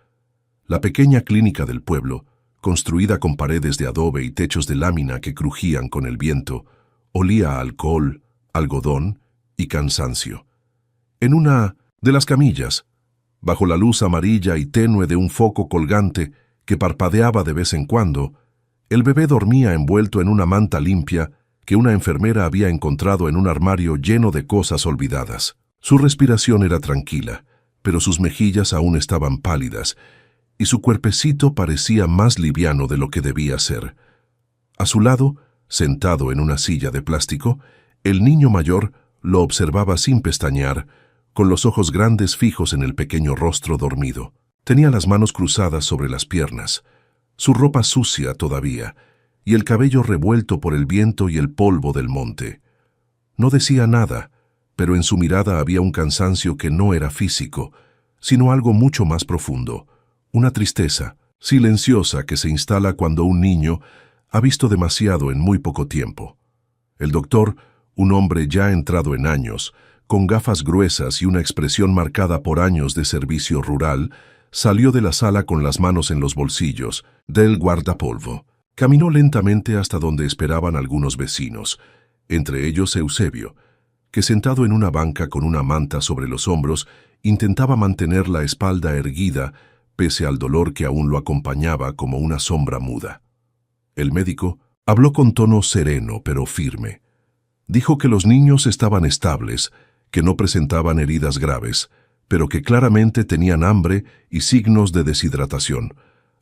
La pequeña clínica del pueblo, construida con paredes de adobe y techos de lámina que crujían con el viento, olía a alcohol, algodón y cansancio. En una de las camillas, bajo la luz amarilla y tenue de un foco colgante que parpadeaba de vez en cuando, el bebé dormía envuelto en una manta limpia que una enfermera había encontrado en un armario lleno de cosas olvidadas. Su respiración era tranquila, pero sus mejillas aún estaban pálidas, y su cuerpecito parecía más liviano de lo que debía ser. A su lado, sentado en una silla de plástico, el niño mayor lo observaba sin pestañear, con los ojos grandes fijos en el pequeño rostro dormido. Tenía las manos cruzadas sobre las piernas, su ropa sucia todavía, y el cabello revuelto por el viento y el polvo del monte. No decía nada, pero en su mirada había un cansancio que no era físico, sino algo mucho más profundo, una tristeza silenciosa que se instala cuando un niño ha visto demasiado en muy poco tiempo. El doctor, un hombre ya entrado en años, con gafas gruesas y una expresión marcada por años de servicio rural, salió de la sala con las manos en los bolsillos del guardapolvo. Caminó lentamente hasta donde esperaban algunos vecinos, entre ellos Eusebio, que sentado en una banca con una manta sobre los hombros, intentaba mantener la espalda erguida pese al dolor que aún lo acompañaba como una sombra muda. El médico habló con tono sereno pero firme. Dijo que los niños estaban estables, que no presentaban heridas graves, pero que claramente tenían hambre y signos de deshidratación.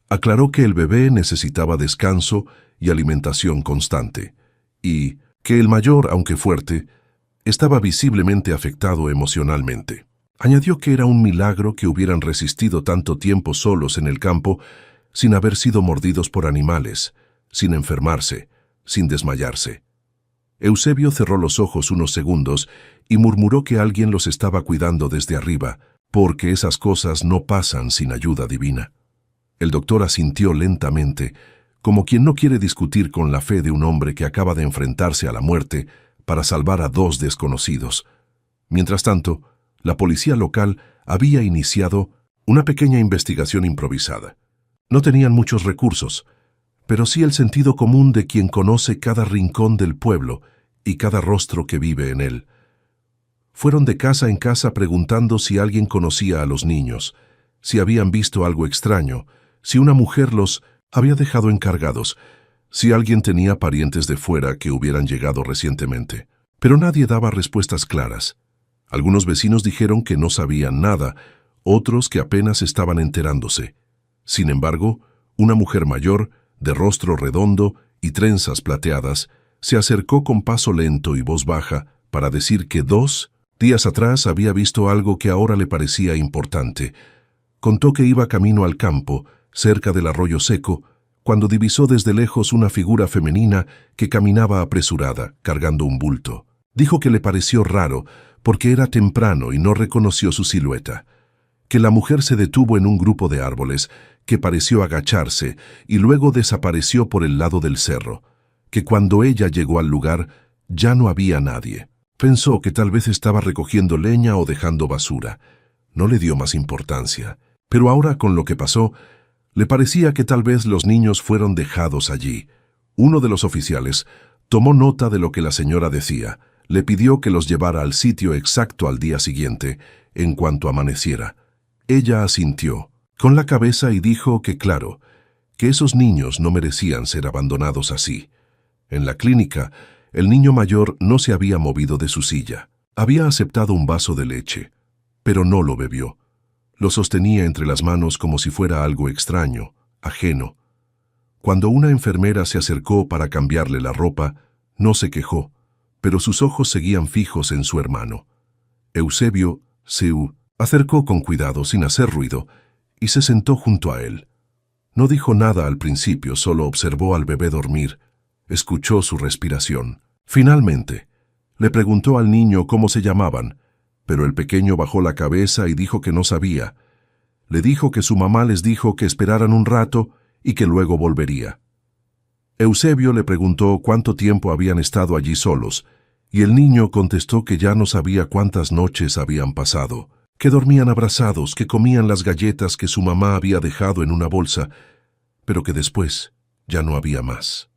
Aclaró que el bebé necesitaba descanso y alimentación constante, y que el mayor, aunque fuerte, estaba visiblemente afectado emocionalmente. Añadió que era un milagro que hubieran resistido tanto tiempo solos en el campo sin haber sido mordidos por animales, sin enfermarse, sin desmayarse. Eusebio cerró los ojos unos segundos y murmuró que alguien los estaba cuidando desde arriba, porque esas cosas no pasan sin ayuda divina. El doctor asintió lentamente, como quien no quiere discutir con la fe de un hombre que acaba de enfrentarse a la muerte para salvar a dos desconocidos. Mientras tanto, la policía local había iniciado una pequeña investigación improvisada. No tenían muchos recursos, pero sí el sentido común de quien conoce cada rincón del pueblo y cada rostro que vive en él. Fueron de casa en casa preguntando si alguien conocía a los niños, si habían visto algo extraño, si una mujer los había dejado encargados, si alguien tenía parientes de fuera que hubieran llegado recientemente. Pero nadie daba respuestas claras. Algunos vecinos dijeron que no sabían nada, otros que apenas estaban enterándose. Sin embargo, una mujer mayor, de rostro redondo y trenzas plateadas, se acercó con paso lento y voz baja para decir que 2 días atrás había visto algo que ahora le parecía importante. Contó que iba camino al campo, cerca del arroyo seco, cuando divisó desde lejos una figura femenina que caminaba apresurada, cargando un bulto. Dijo que le pareció raro, porque era temprano y no reconoció su silueta. Que la mujer se detuvo en un grupo de árboles, que pareció agacharse y luego desapareció por el lado del cerro. Que cuando ella llegó al lugar, ya no había nadie. Pensó que tal vez estaba recogiendo leña o dejando basura. No le dio más importancia. Pero ahora, con lo que pasó, le parecía que tal vez los niños fueron dejados allí. Uno de los oficiales tomó nota de lo que la señora decía. Le pidió que los llevara al sitio exacto al día siguiente, en cuanto amaneciera. Ella asintió con la cabeza y dijo que claro, que esos niños no merecían ser abandonados así. En la clínica, el niño mayor no se había movido de su silla. Había aceptado un vaso de leche, pero no lo bebió. Lo sostenía entre las manos como si fuera algo extraño, ajeno. Cuando una enfermera se acercó para cambiarle la ropa, no se quejó, pero sus ojos seguían fijos en su hermano. Eusebio se acercó con cuidado sin hacer ruido y se sentó junto a él. No dijo nada al principio, solo observó al bebé dormir, escuchó su respiración. Finalmente, le preguntó al niño cómo se llamaban, pero el pequeño bajó la cabeza y dijo que no sabía. Le dijo que su mamá les dijo que esperaran un rato y que luego volvería. Eusebio le preguntó cuánto tiempo habían estado allí solos, y el niño contestó que ya no sabía cuántas noches habían pasado, que dormían abrazados, que comían las galletas que su mamá había dejado en una bolsa, pero que después ya no había más.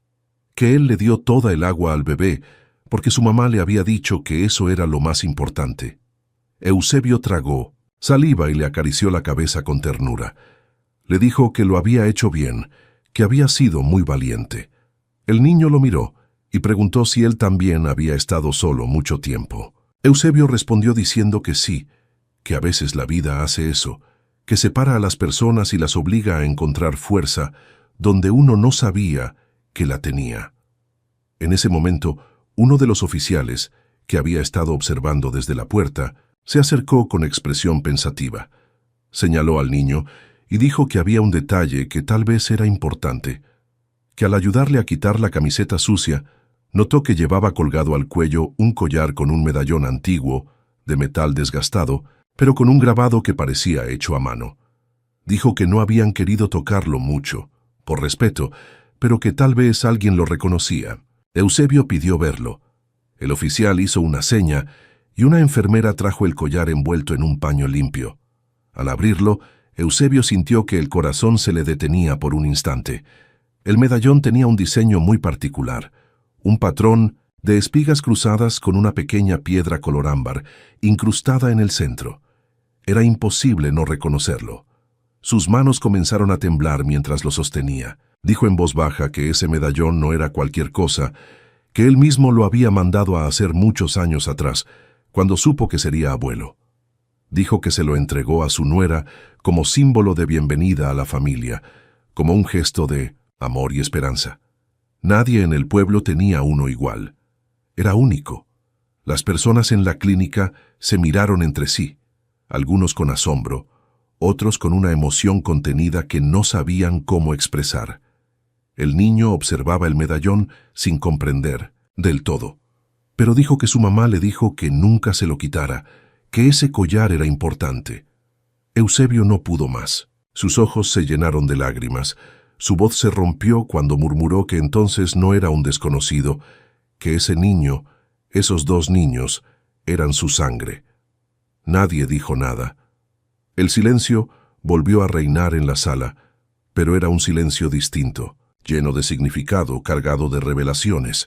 Que él le dio toda el agua al bebé, porque su mamá le había dicho que eso era lo más importante. Eusebio tragó saliva y le acarició la cabeza con ternura. Le dijo que lo había hecho bien, que había sido muy valiente. El niño lo miró y preguntó si él también había estado solo mucho tiempo. Eusebio respondió diciendo que sí, que a veces la vida hace eso, que separa a las personas y las obliga a encontrar fuerza donde uno no sabía que la tenía. En ese momento, uno de los oficiales, que había estado observando desde la puerta, se acercó con expresión pensativa. Señaló al niño y dijo que había un detalle que tal vez era importante, que al ayudarle a quitar la camiseta sucia, notó que llevaba colgado al cuello un collar con un medallón antiguo, de metal desgastado, pero con un grabado que parecía hecho a mano. Dijo que no habían querido tocarlo mucho, por respeto, pero que tal vez alguien lo reconocía. Eusebio pidió verlo. El oficial hizo una seña y una enfermera trajo el collar envuelto en un paño limpio. Al abrirlo, Eusebio sintió que el corazón se le detenía por un instante. El medallón tenía un diseño muy particular, un patrón de espigas cruzadas con una pequeña piedra color ámbar, incrustada en el centro. Era imposible no reconocerlo. Sus manos comenzaron a temblar mientras lo sostenía. Dijo en voz baja que ese medallón no era cualquier cosa, que él mismo lo había mandado a hacer muchos años atrás, cuando supo que sería abuelo. Dijo que se lo entregó a su nuera como símbolo de bienvenida a la familia, como un gesto de amor y esperanza. Nadie en el pueblo tenía uno igual. Era único. Las personas en la clínica se miraron entre sí, algunos con asombro, otros con una emoción contenida que no sabían cómo expresar. El niño observaba el medallón sin comprender del todo, pero dijo que su mamá le dijo que nunca se lo quitara, que ese collar era importante. Eusebio no pudo más. Sus ojos se llenaron de lágrimas. Su voz se rompió cuando murmuró que entonces no era un desconocido, que ese niño, esos dos niños, eran su sangre. Nadie dijo nada. El silencio volvió a reinar en la sala, pero era un silencio distinto, lleno de significado, cargado de revelaciones,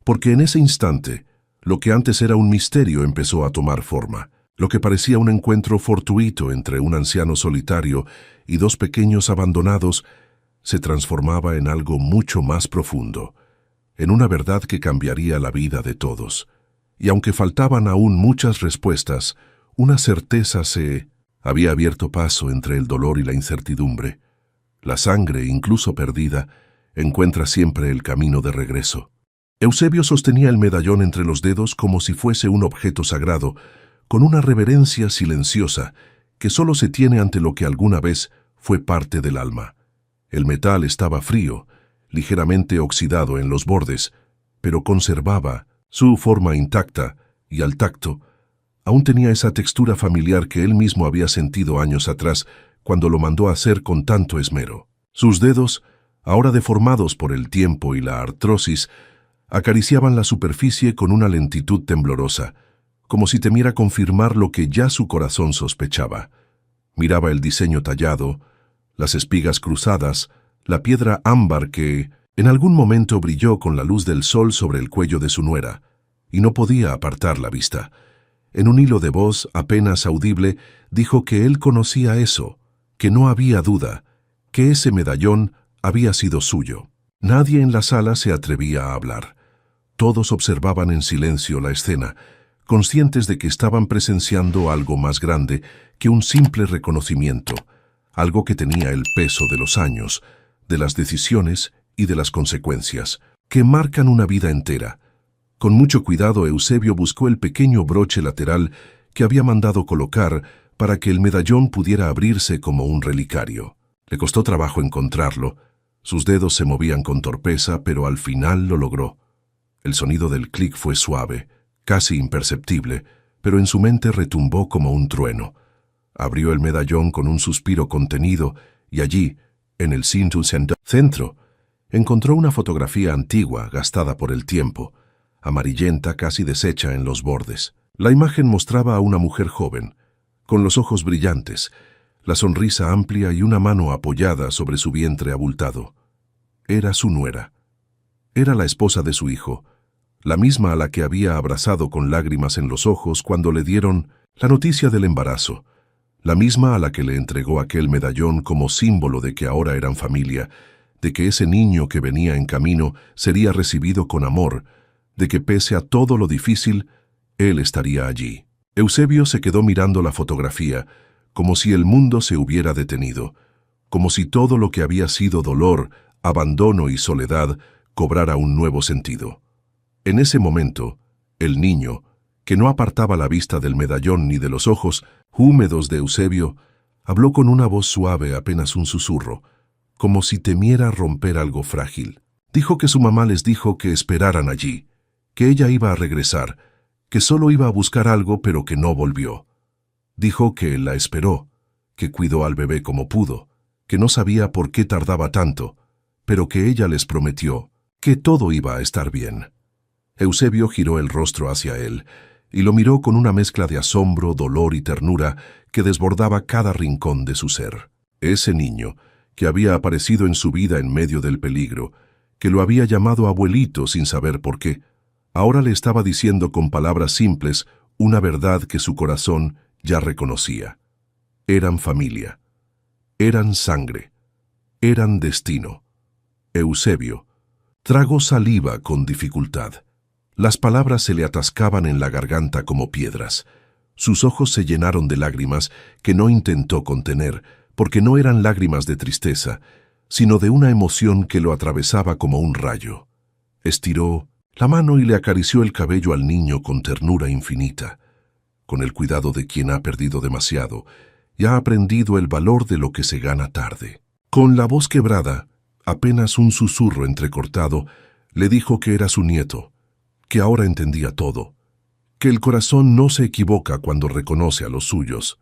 porque en ese instante, lo que antes era un misterio empezó a tomar forma. Lo que parecía un encuentro fortuito entre un anciano solitario y dos pequeños abandonados se transformaba en algo mucho más profundo, en una verdad que cambiaría la vida de todos. Y aunque faltaban aún muchas respuestas, una certeza se había abierto paso entre el dolor y la incertidumbre. La sangre, incluso perdida, encuentra siempre el camino de regreso. Eusebio sostenía el medallón entre los dedos como si fuese un objeto sagrado, con una reverencia silenciosa que solo se tiene ante lo que alguna vez fue parte del alma. El metal estaba frío, ligeramente oxidado en los bordes, pero conservaba su forma intacta y al tacto, aún tenía esa textura familiar que él mismo había sentido años atrás cuando lo mandó a hacer con tanto esmero. Sus dedos, ahora deformados por el tiempo y la artrosis, acariciaban la superficie con una lentitud temblorosa, como si temiera confirmar lo que ya su corazón sospechaba. Miraba el diseño tallado, las espigas cruzadas, la piedra ámbar que en algún momento brilló con la luz del sol sobre el cuello de su nuera, y no podía apartar la vista. En un hilo de voz apenas audible, dijo que él conocía eso, que no había duda, que ese medallón había sido suyo. Nadie en la sala se atrevía a hablar. Todos observaban en silencio la escena, conscientes de que estaban presenciando algo más grande que un simple reconocimiento, algo que tenía el peso de los años, de las decisiones y de las consecuencias, que marcan una vida entera, Con mucho cuidado, Eusebio buscó el pequeño broche lateral que había mandado colocar para que el medallón pudiera abrirse como un relicario. Le costó trabajo encontrarlo. Sus dedos se movían con torpeza, pero al final lo logró. El sonido del clic fue suave, casi imperceptible, pero en su mente retumbó como un trueno. Abrió el medallón con un suspiro contenido y allí, en el centro, encontró una fotografía antigua, gastada por el tiempo, amarillenta, casi deshecha en los bordes. La imagen mostraba a una mujer joven, con los ojos brillantes, la sonrisa amplia y una mano apoyada sobre su vientre abultado. Era su nuera. Era la esposa de su hijo, la misma a la que había abrazado con lágrimas en los ojos cuando le dieron la noticia del embarazo, la misma a la que le entregó aquel medallón como símbolo de que ahora eran familia, de que ese niño que venía en camino sería recibido con amor, de que pese a todo lo difícil, él estaría allí. Eusebio se quedó mirando la fotografía, como si el mundo se hubiera detenido, como si todo lo que había sido dolor, abandono y soledad cobrara un nuevo sentido. En ese momento, el niño, que no apartaba la vista del medallón ni de los ojos húmedos de Eusebio, habló con una voz suave, apenas un susurro, como si temiera romper algo frágil. Dijo que su mamá les dijo que esperaran allí, que ella iba a regresar, que solo iba a buscar algo pero que no volvió. Dijo que la esperó, que cuidó al bebé como pudo, que no sabía por qué tardaba tanto, pero que ella les prometió que todo iba a estar bien. Eusebio giró el rostro hacia él y lo miró con una mezcla de asombro, dolor y ternura que desbordaba cada rincón de su ser. Ese niño, que había aparecido en su vida en medio del peligro, que lo había llamado abuelito sin saber por qué, ahora le estaba diciendo con palabras simples una verdad que su corazón ya reconocía. Eran familia, eran sangre, eran destino. Eusebio tragó saliva con dificultad. Las palabras se le atascaban en la garganta como piedras. Sus ojos se llenaron de lágrimas que no intentó contener, porque no eran lágrimas de tristeza, sino de una emoción que lo atravesaba como un rayo. Estiró la mano y le acarició el cabello al niño con ternura infinita, con el cuidado de quien ha perdido demasiado y ha aprendido el valor de lo que se gana tarde. Con la voz quebrada, apenas un susurro entrecortado, le dijo que era su nieto, que ahora entendía todo, que el corazón no se equivoca cuando reconoce a los suyos.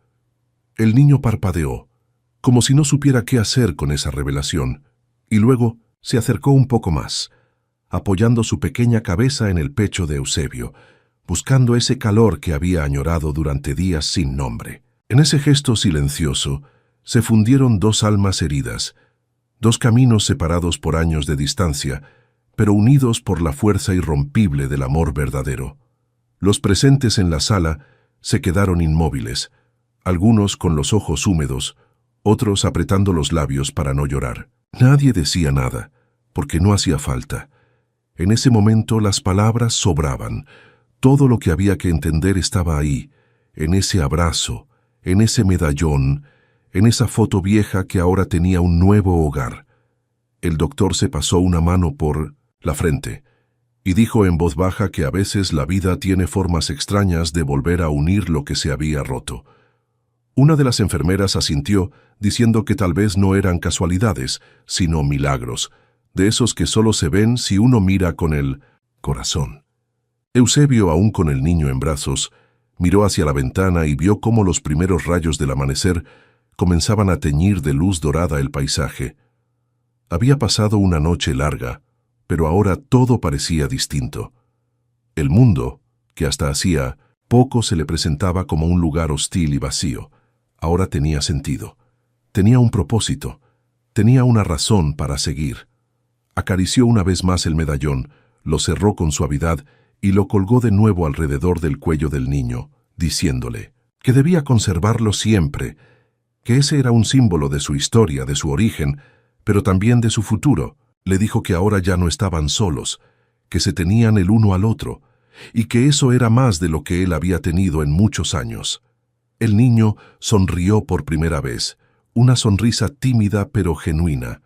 El niño parpadeó, como si no supiera qué hacer con esa revelación, y luego se acercó un poco más, apoyando su pequeña cabeza en el pecho de Eusebio, buscando ese calor que había añorado durante días sin nombre. En ese gesto silencioso se fundieron dos almas heridas, dos caminos separados por años de distancia, pero unidos por la fuerza irrompible del amor verdadero. Los presentes en la sala se quedaron inmóviles, algunos con los ojos húmedos, otros apretando los labios para no llorar. Nadie decía nada, porque no hacía falta. En ese momento las palabras sobraban. Todo lo que había que entender estaba ahí, en ese abrazo, en ese medallón, en esa foto vieja que ahora tenía un nuevo hogar. El doctor se pasó una mano por la frente y dijo en voz baja que a veces la vida tiene formas extrañas de volver a unir lo que se había roto. Una de las enfermeras asintió, diciendo que tal vez no eran casualidades, sino milagros, de esos que solo se ven si uno mira con el corazón. Eusebio, aún con el niño en brazos, miró hacia la ventana y vio cómo los primeros rayos del amanecer comenzaban a teñir de luz dorada el paisaje. Había pasado una noche larga, pero ahora todo parecía distinto. El mundo, que hasta hacía poco se le presentaba como un lugar hostil y vacío, ahora tenía sentido. Tenía un propósito, tenía una razón para seguir. Acarició una vez más el medallón, lo cerró con suavidad y lo colgó de nuevo alrededor del cuello del niño, diciéndole que debía conservarlo siempre, que ese era un símbolo de su historia, de su origen, pero también de su futuro. Le dijo que ahora ya no estaban solos, que se tenían el uno al otro, y que eso era más de lo que él había tenido en muchos años. El niño sonrió por primera vez, una sonrisa tímida pero genuina,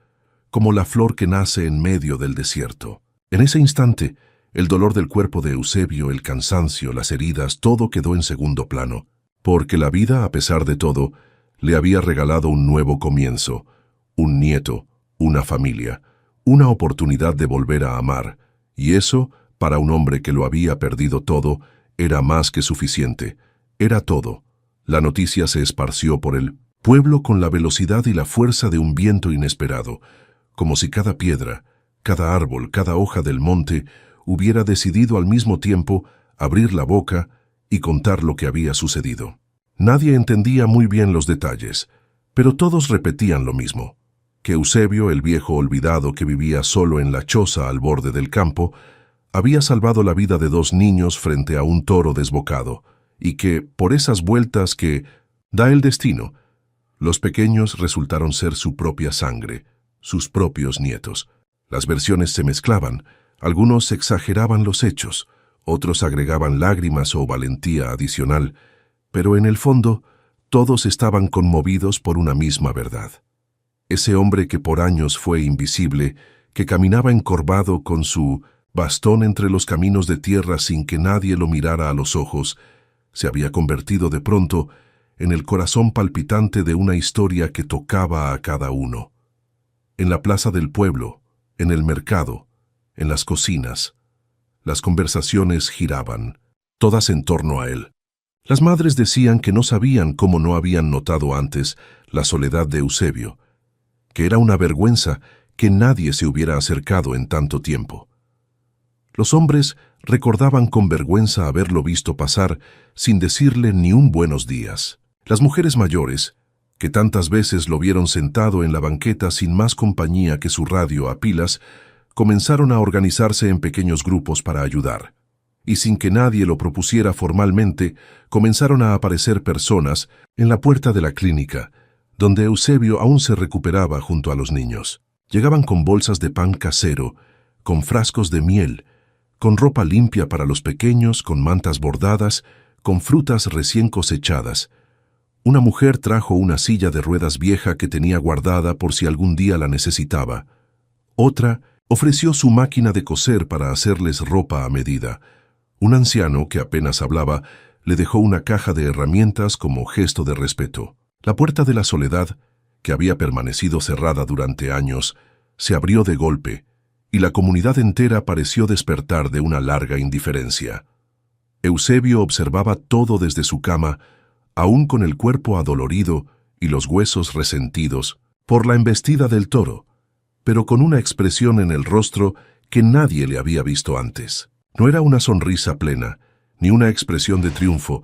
como la flor que nace en medio del desierto. En ese instante, El dolor del cuerpo de Eusebio, el cansancio, las heridas, todo quedó en segundo plano, porque la vida, a pesar de todo, le había regalado un nuevo comienzo, un nieto, una familia, una oportunidad de volver a amar, y eso, para un hombre que lo había perdido todo, era más que suficiente, era todo. La noticia se esparció por el pueblo con la velocidad y la fuerza de un viento inesperado, como si cada piedra, cada árbol, cada hoja del monte hubiera decidido al mismo tiempo abrir la boca y contar lo que había sucedido. Nadie entendía muy bien los detalles, pero todos repetían lo mismo, que Eusebio, el viejo olvidado que vivía solo en la choza al borde del campo, había salvado la vida de 2 niños frente a un toro desbocado, y que, por esas vueltas que da el destino, los pequeños resultaron ser su propia sangre, sus propios nietos. Las versiones se mezclaban, algunos exageraban los hechos, otros agregaban lágrimas o valentía adicional, pero en el fondo todos estaban conmovidos por una misma verdad. Ese hombre que por años fue invisible, que caminaba encorvado con su bastón entre los caminos de tierra sin que nadie lo mirara a los ojos, se había convertido de pronto en el corazón palpitante de una historia que tocaba a cada uno. En la plaza del pueblo, en el mercado, en las cocinas, las conversaciones giraban, todas en torno a él. Las madres decían que no sabían cómo no habían notado antes la soledad de Eusebio, que era una vergüenza que nadie se hubiera acercado en tanto tiempo. Los hombres recordaban con vergüenza haberlo visto pasar sin decirle ni un buenos días. Las mujeres mayores, que tantas veces lo vieron sentado en la banqueta sin más compañía que su radio a pilas, comenzaron a organizarse en pequeños grupos para ayudar. Y sin que nadie lo propusiera formalmente, comenzaron a aparecer personas en la puerta de la clínica, donde Eusebio aún se recuperaba junto a los niños. Llegaban con bolsas de pan casero, con frascos de miel, con ropa limpia para los pequeños, con mantas bordadas, con frutas recién cosechadas. Una mujer trajo una silla de ruedas vieja que tenía guardada por si algún día la necesitaba. Otra ofreció su máquina de coser para hacerles ropa a medida. Un anciano, que apenas hablaba, le dejó una caja de herramientas como gesto de respeto. La puerta de la soledad, que había permanecido cerrada durante años, se abrió de golpe, y la comunidad entera pareció despertar de una larga indiferencia. Eusebio observaba todo desde su cama, aún con el cuerpo adolorido y los huesos resentidos por la embestida del toro, pero con una expresión en el rostro que nadie le había visto antes. No era una sonrisa plena, ni una expresión de triunfo,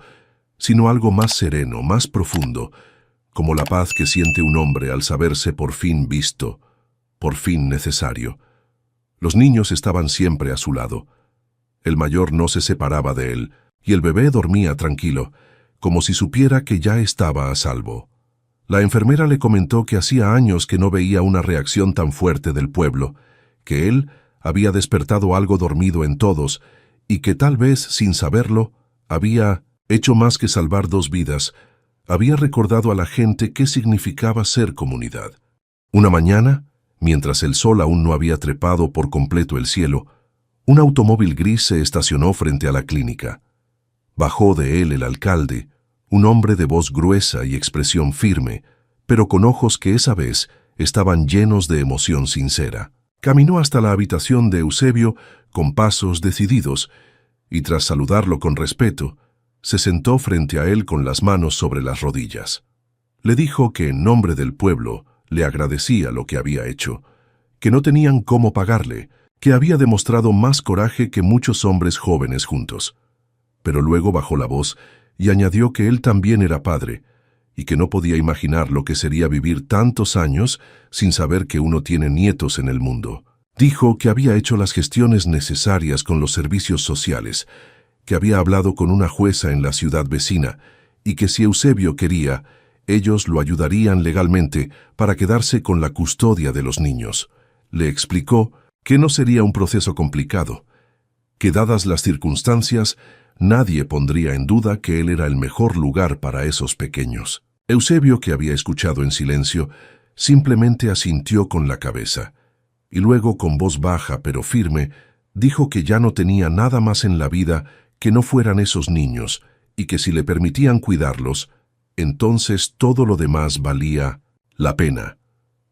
sino algo más sereno, más profundo, como la paz que siente un hombre al saberse por fin visto, por fin necesario. Los niños estaban siempre a su lado. El mayor no se separaba de él, y el bebé dormía tranquilo, como si supiera que ya estaba a salvo. La enfermera le comentó que hacía años que no veía una reacción tan fuerte del pueblo, que él había despertado algo dormido en todos y que tal vez, sin saberlo, había hecho más que salvar 2 vidas, había recordado a la gente qué significaba ser comunidad. Una mañana, mientras el sol aún no había trepado por completo el cielo, un automóvil gris se estacionó frente a la clínica. Bajó de él el alcalde, un hombre de voz gruesa y expresión firme, pero con ojos que esa vez estaban llenos de emoción sincera. Caminó hasta la habitación de Eusebio con pasos decididos, y tras saludarlo con respeto, se sentó frente a él con las manos sobre las rodillas. Le dijo que en nombre del pueblo le agradecía lo que había hecho, que no tenían cómo pagarle, que había demostrado más coraje que muchos hombres jóvenes juntos. Pero luego bajó la voz y añadió que él también era padre, y que no podía imaginar lo que sería vivir tantos años sin saber que uno tiene nietos en el mundo. Dijo que había hecho las gestiones necesarias con los servicios sociales, que había hablado con una jueza en la ciudad vecina, y que si Eusebio quería, ellos lo ayudarían legalmente para quedarse con la custodia de los niños. Le explicó que no sería un proceso complicado, que dadas las circunstancias, nadie pondría en duda que él era el mejor lugar para esos pequeños. Eusebio, que había escuchado en silencio, simplemente asintió con la cabeza, y luego con voz baja pero firme, Dijo que ya no tenía nada más en la vida que no fueran esos niños, y que si le permitían cuidarlos, entonces todo lo demás valía la pena.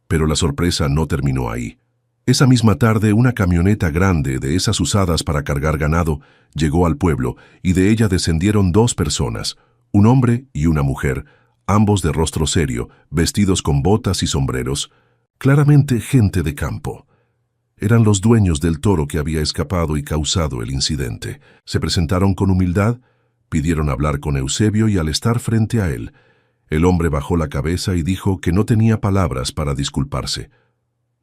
Pero la sorpresa no terminó ahí. Esa misma tarde, una camioneta grande, de esas usadas para cargar ganado, llegó al pueblo, y de ella descendieron 2 personas, un hombre y una mujer, ambos de rostro serio, vestidos con botas y sombreros, claramente gente de campo. Eran los dueños del toro que había escapado y causado el incidente. Se presentaron con humildad, pidieron hablar con Eusebio y al estar frente a él, el hombre bajó la cabeza y dijo que no tenía palabras para disculparse,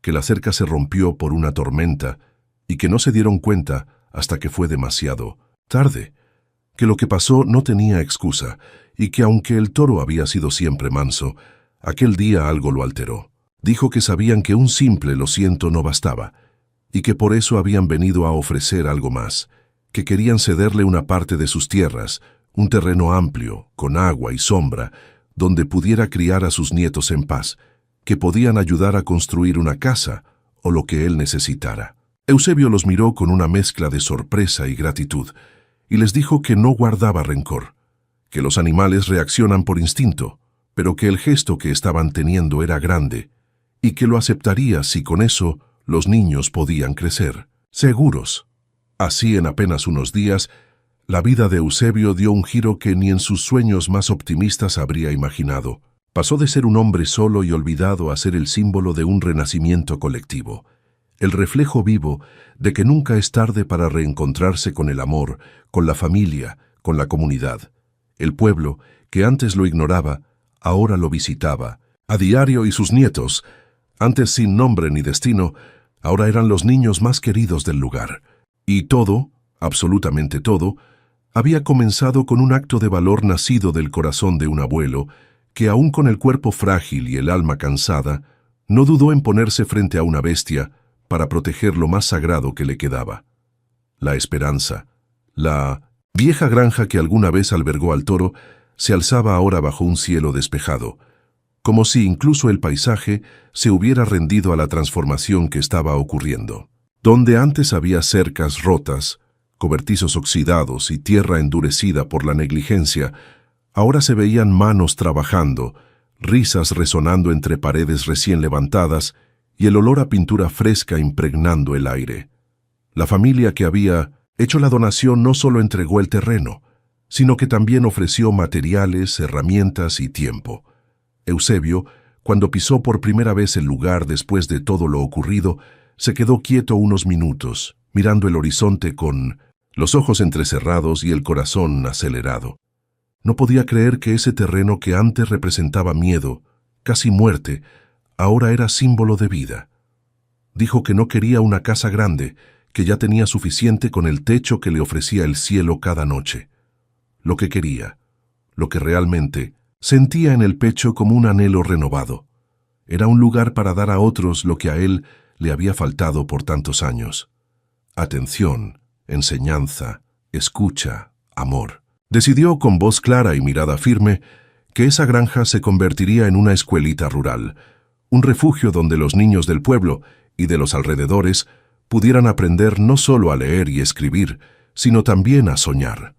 que la cerca se rompió por una tormenta y que no se dieron cuenta hasta que fue demasiado tarde, que lo que pasó no tenía excusa y que aunque el toro había sido siempre manso, aquel día algo lo alteró. Dijo que sabían que un simple "lo siento" no bastaba y que por eso habían venido a ofrecer algo más, que querían cederle una parte de sus tierras, un terreno amplio, con agua y sombra, donde pudiera criar a sus nietos en paz, que podían ayudar a construir una casa o lo que él necesitara. Eusebio los miró con una mezcla de sorpresa y gratitud, y les dijo que no guardaba rencor, que los animales reaccionan por instinto, pero que el gesto que estaban teniendo era grande, y que lo aceptaría si con eso los niños podían crecer, seguros. Así, en apenas unos días, la vida de Eusebio dio un giro que ni en sus sueños más optimistas habría imaginado. Pasó de ser un hombre solo y olvidado a ser el símbolo de un renacimiento colectivo, el reflejo vivo de que nunca es tarde para reencontrarse con el amor, con la familia, con la comunidad. El pueblo, que antes lo ignoraba, ahora lo visitaba, a diario, y sus nietos, antes sin nombre ni destino, ahora eran los niños más queridos del lugar. Y todo, absolutamente todo, había comenzado con un acto de valor nacido del corazón de un abuelo que, aun con el cuerpo frágil y el alma cansada, no dudó en ponerse frente a una bestia para proteger lo más sagrado que le quedaba: la esperanza. La vieja granja que alguna vez albergó al toro se alzaba ahora bajo un cielo despejado, como si incluso el paisaje se hubiera rendido a la transformación que estaba ocurriendo. Donde antes había cercas rotas, cobertizos oxidados y tierra endurecida por la negligencia, ahora se veían manos trabajando, risas resonando entre paredes recién levantadas y el olor a pintura fresca impregnando el aire. La familia que había hecho la donación no solo entregó el terreno, sino que también ofreció materiales, herramientas y tiempo. Eusebio, cuando pisó por primera vez el lugar después de todo lo ocurrido, se quedó quieto unos minutos, mirando el horizonte con los ojos entrecerrados y el corazón acelerado. No podía creer que ese terreno que antes representaba miedo, casi muerte, ahora era símbolo de vida. Dijo que no quería una casa grande, que ya tenía suficiente con el techo que le ofrecía el cielo cada noche. Lo que quería, lo que realmente sentía en el pecho como un anhelo renovado, era un lugar para dar a otros lo que a él le había faltado por tantos años: atención, enseñanza, escucha, amor. Decidió con voz clara y mirada firme que esa granja se convertiría en una escuelita rural, un refugio donde los niños del pueblo y de los alrededores pudieran aprender no solo a leer y escribir, sino también a soñar.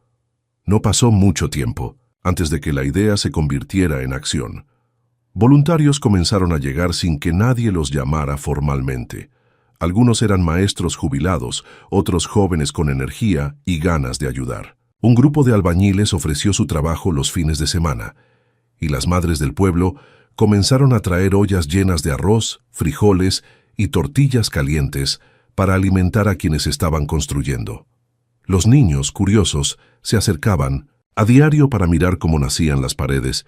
No pasó mucho tiempo antes de que la idea se convirtiera en acción. Voluntarios comenzaron a llegar sin que nadie los llamara formalmente. Algunos eran maestros jubilados, otros jóvenes con energía y ganas de ayudar. Un grupo de albañiles ofreció su trabajo los fines de semana, y las madres del pueblo comenzaron a traer ollas llenas de arroz, frijoles y tortillas calientes para alimentar a quienes estaban construyendo. Los niños, curiosos, se acercaban a diario para mirar cómo nacían las paredes,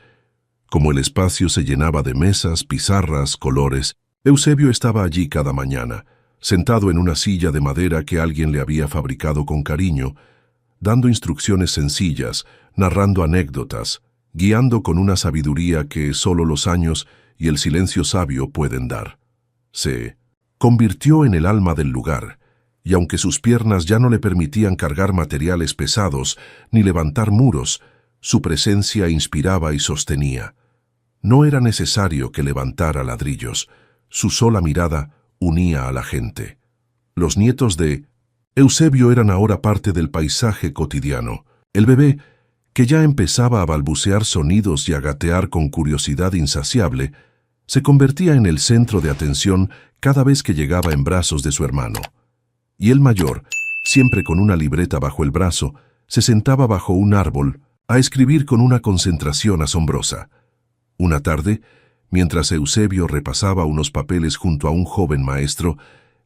cómo el espacio se llenaba de mesas, pizarras, colores. Eusebio estaba allí cada mañana, sentado en una silla de madera que alguien le había fabricado con cariño, dando instrucciones sencillas, narrando anécdotas, guiando con una sabiduría que solo los años y el silencio sabio pueden dar. Se convirtió en el alma del lugar, y aunque sus piernas ya no le permitían cargar materiales pesados ni levantar muros, su presencia inspiraba y sostenía. No era necesario que levantara ladrillos, su sola mirada unía a la gente. Los nietos de Eusebio eran ahora parte del paisaje cotidiano. El bebé, que ya empezaba a balbucear sonidos y a gatear con curiosidad insaciable, se convertía en el centro de atención cada vez que llegaba en brazos de su hermano. Y el mayor, siempre con una libreta bajo el brazo, se sentaba bajo un árbol a escribir con una concentración asombrosa. Una tarde, mientras Eusebio repasaba unos papeles junto a un joven maestro,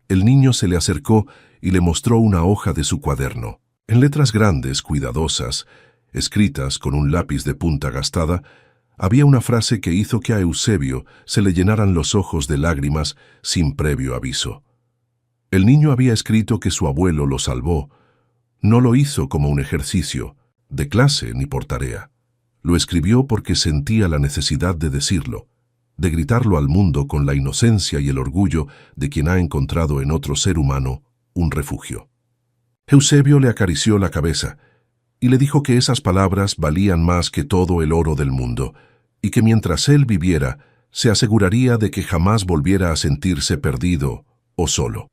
el niño se le acercó y le mostró una hoja de su cuaderno. En letras grandes, cuidadosas, escritas con un lápiz de punta gastada, había una frase que hizo que a Eusebio se le llenaran los ojos de lágrimas sin previo aviso. El niño había escrito que su abuelo lo salvó. No lo hizo como un ejercicio, de clase ni por tarea. Lo escribió porque sentía la necesidad de decirlo, de gritarlo al mundo con la inocencia y el orgullo de quien ha encontrado en otro ser humano un refugio. Eusebio le acarició la cabeza y le dijo que esas palabras valían más que todo el oro del mundo, y que mientras él viviera, se aseguraría de que jamás volviera a sentirse perdido o solo.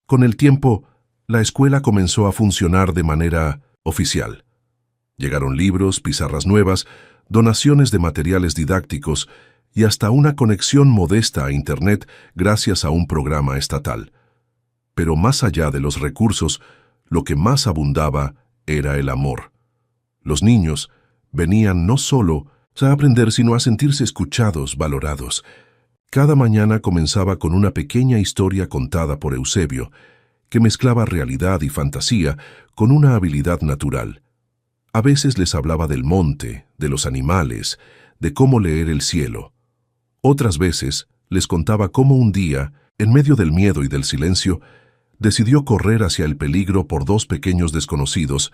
Con el tiempo, la escuela comenzó a funcionar de manera oficial. Llegaron libros, pizarras nuevas, donaciones de materiales didácticos y hasta una conexión modesta a Internet gracias a un programa estatal. Pero más allá de los recursos, lo que más abundaba era el amor. Los niños venían no solo a aprender, sino a sentirse escuchados, valorados. Cada mañana comenzaba con una pequeña historia contada por Eusebio, que mezclaba realidad y fantasía con una habilidad natural. A veces les hablaba del monte, de los animales, de cómo leer el cielo. Otras veces les contaba cómo un día, en medio del miedo y del silencio, decidió correr hacia el peligro por dos pequeños desconocidos,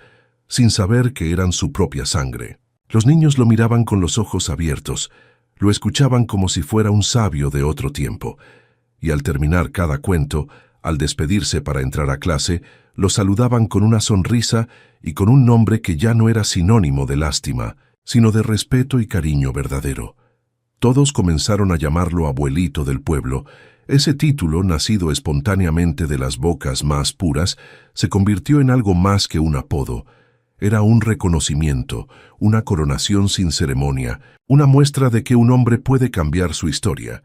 sin saber que eran su propia sangre. Los niños lo miraban con los ojos abiertos, lo escuchaban como si fuera un sabio de otro tiempo, y al terminar cada cuento, al despedirse para entrar a clase, lo saludaban con una sonrisa y con un nombre que ya no era sinónimo de lástima, sino de respeto y cariño verdadero. Todos comenzaron a llamarlo abuelito del pueblo. Ese título, nacido espontáneamente de las bocas más puras, se convirtió en algo más que un apodo. Era un reconocimiento, una coronación sin ceremonia, una muestra de que un hombre puede cambiar su historia,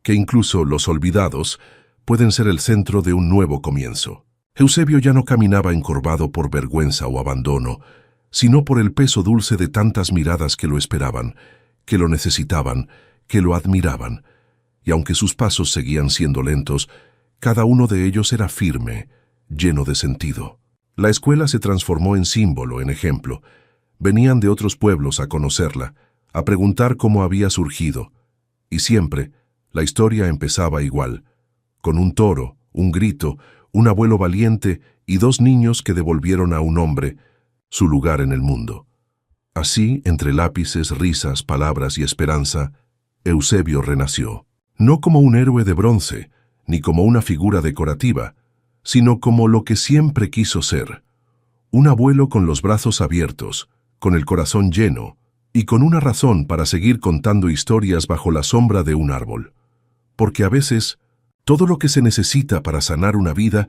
que incluso los olvidados pueden ser el centro de un nuevo comienzo. Eusebio ya no caminaba encorvado por vergüenza o abandono, sino por el peso dulce de tantas miradas que lo esperaban, que lo necesitaban, que lo admiraban. Y aunque sus pasos seguían siendo lentos, cada uno de ellos era firme, lleno de sentido. La escuela se transformó en símbolo, en ejemplo. Venían de otros pueblos a conocerla, a preguntar cómo había surgido. Y siempre, la historia empezaba igual, con un toro, un grito, un abuelo valiente y dos niños que devolvieron a un hombre su lugar en el mundo. Así, entre lápices, risas, palabras y esperanza, Eusebio renació. No como un héroe de bronce, ni como una figura decorativa, sino como lo que siempre quiso ser, un abuelo con los brazos abiertos, con el corazón lleno, y con una razón para seguir contando historias bajo la sombra de un árbol. Porque a veces, todo lo que se necesita para sanar una vida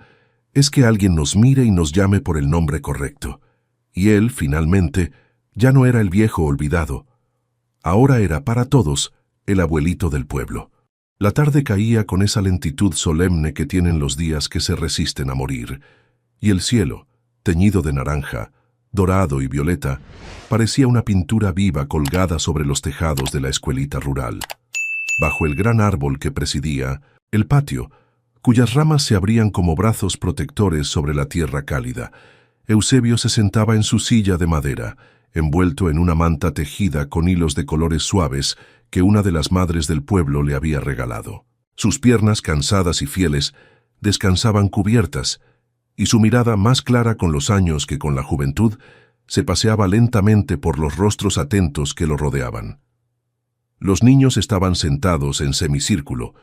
es que alguien nos mire y nos llame por el nombre correcto. Y él, finalmente, ya no era el viejo olvidado. Ahora era para todos el abuelito del pueblo. La tarde caía con esa lentitud solemne que tienen los días que se resisten a morir, y el cielo, teñido de naranja, dorado y violeta, parecía una pintura viva colgada sobre los tejados de la escuelita rural. Bajo el gran árbol que presidía, el patio, cuyas ramas se abrían como brazos protectores sobre la tierra cálida, Eusebio se sentaba en su silla de madera, envuelto en una manta tejida con hilos de colores suaves que una de las madres del pueblo le había regalado. Sus piernas, cansadas y fieles, descansaban cubiertas, y su mirada, más clara con los años que con la juventud, se paseaba lentamente por los rostros atentos que lo rodeaban. Los niños estaban sentados en semicírculo,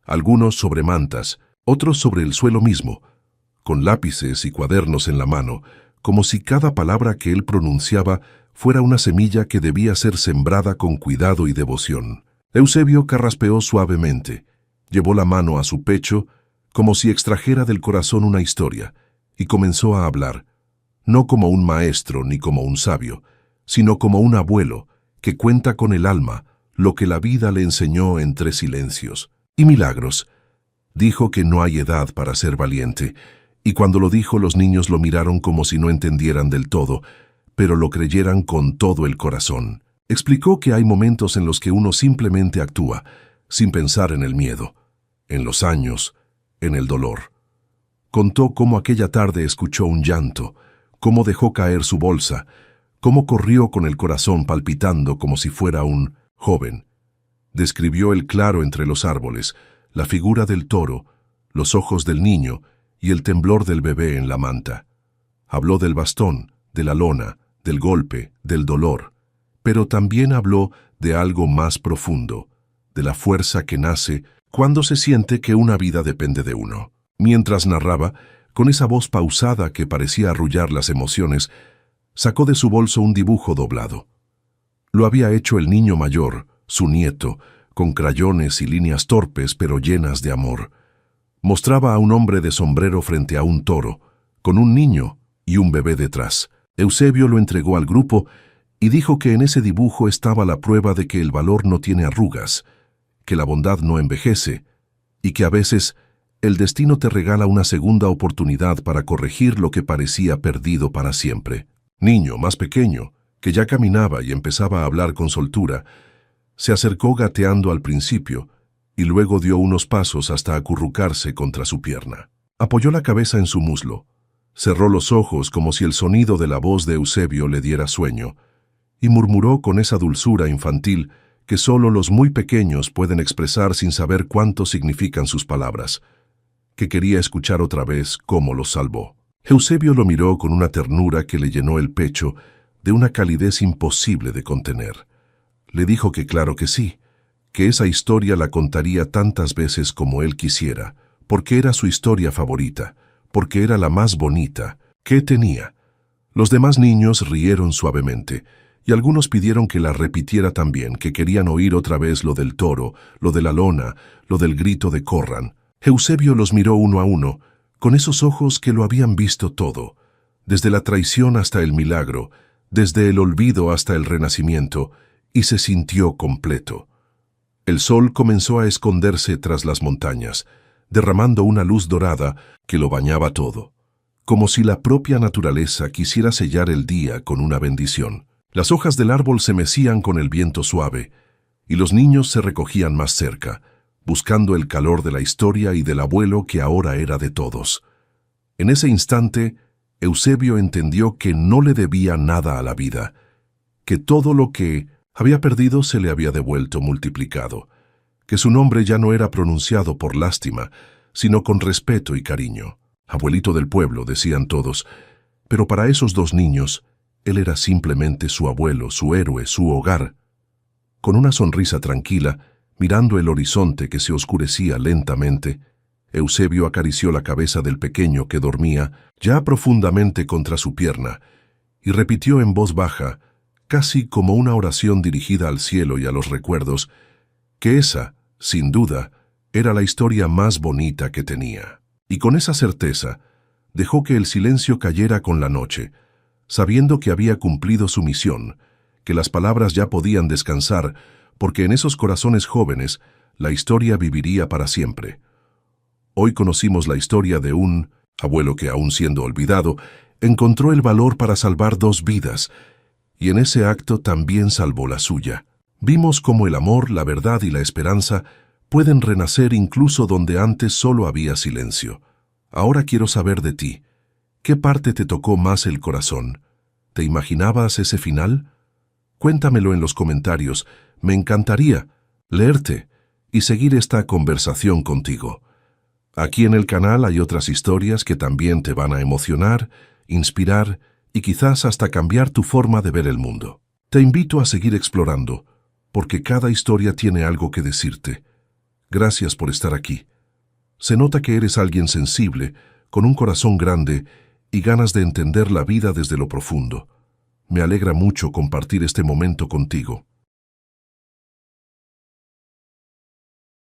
algunos sobre mantas, otros sobre el suelo mismo, con lápices y cuadernos en la mano, como si cada palabra que él pronunciaba fuera una semilla que debía ser sembrada con cuidado y devoción. Eusebio carraspeó suavemente, llevó la mano a su pecho, como si extrajera del corazón una historia, y comenzó a hablar, no como un maestro ni como un sabio, sino como un abuelo que cuenta con el alma lo que la vida le enseñó entre silencios y milagros. Dijo que no hay edad para ser valiente, y cuando lo dijo los niños lo miraron como si no entendieran del todo, pero lo creyeran con todo el corazón. Explicó que hay momentos en los que uno simplemente actúa, sin pensar en el miedo, en los años, en el dolor. Contó cómo aquella tarde escuchó un llanto, cómo dejó caer su bolsa, cómo corrió con el corazón palpitando como si fuera un joven. Describió el claro entre los árboles, la figura del toro, los ojos del niño y el temblor del bebé en la manta. Habló del bastón, de la lona, del golpe, del dolor, pero también habló de algo más profundo, de la fuerza que nace cuando se siente que una vida depende de uno. Mientras narraba, con esa voz pausada que parecía arrullar las emociones, sacó de su bolso un dibujo doblado. Lo había hecho el niño mayor, su nieto, con crayones y líneas torpes pero llenas de amor. Mostraba a un hombre de sombrero frente a un toro, con un niño y un bebé detrás. Eusebio lo entregó al grupo y dijo que en ese dibujo estaba la prueba de que el valor no tiene arrugas, que la bondad no envejece y que a veces el destino te regala una segunda oportunidad para corregir lo que parecía perdido para siempre. Niño más pequeño, que ya caminaba y empezaba a hablar con soltura, se acercó gateando al principio y luego dio unos pasos hasta acurrucarse contra su pierna. Apoyó la cabeza en su muslo, cerró los ojos como si el sonido de la voz de Eusebio le diera sueño, y murmuró con esa dulzura infantil que solo los muy pequeños pueden expresar sin saber cuánto significan sus palabras, que quería escuchar otra vez cómo los salvó. Eusebio lo miró con una ternura que le llenó el pecho de una calidez imposible de contener. Le dijo que claro que sí, que esa historia la contaría tantas veces como él quisiera, porque era su historia favorita, porque era la más bonita que tenía. Los demás niños rieron suavemente, y algunos pidieron que la repitiera también, que querían oír otra vez lo del toro, lo de la lona, lo del grito de corran. Eusebio los miró uno a uno, con esos ojos que lo habían visto todo, desde la traición hasta el milagro, desde el olvido hasta el renacimiento, y se sintió completo. El sol comenzó a esconderse tras las montañas, derramando una luz dorada que lo bañaba todo, como si la propia naturaleza quisiera sellar el día con una bendición. Las hojas del árbol se mecían con el viento suave, y los niños se recogían más cerca, buscando el calor de la historia y del abuelo que ahora era de todos. En ese instante, Eusebio entendió que no le debía nada a la vida, que todo lo que había perdido se le había devuelto multiplicado, que su nombre ya no era pronunciado por lástima, sino con respeto y cariño. Abuelito del pueblo, decían todos, pero para esos dos niños, él era simplemente su abuelo, su héroe, su hogar. Con una sonrisa tranquila, mirando el horizonte que se oscurecía lentamente, Eusebio acarició la cabeza del pequeño que dormía ya profundamente contra su pierna y repitió en voz baja, casi como una oración dirigida al cielo y a los recuerdos, que esa, sin duda, era la historia más bonita que tenía. Y con esa certeza, dejó que el silencio cayera con la noche, sabiendo que había cumplido su misión, que las palabras ya podían descansar, porque en esos corazones jóvenes la historia viviría para siempre. Hoy conocimos la historia de un abuelo que, aún siendo olvidado, encontró el valor para salvar dos vidas, y en ese acto también salvó la suya. Vimos cómo el amor, la verdad y la esperanza pueden renacer incluso donde antes solo había silencio. Ahora quiero saber de ti. ¿Qué parte te tocó más el corazón? ¿Te imaginabas ese final? Cuéntamelo en los comentarios. Me encantaría leerte y seguir esta conversación contigo. Aquí en el canal hay otras historias que también te van a emocionar, inspirar y quizás hasta cambiar tu forma de ver el mundo. Te invito a seguir explorando, porque cada historia tiene algo que decirte. Gracias por estar aquí. Se nota que eres alguien sensible, con un corazón grande y ganas de entender la vida desde lo profundo. Me alegra mucho compartir este momento contigo.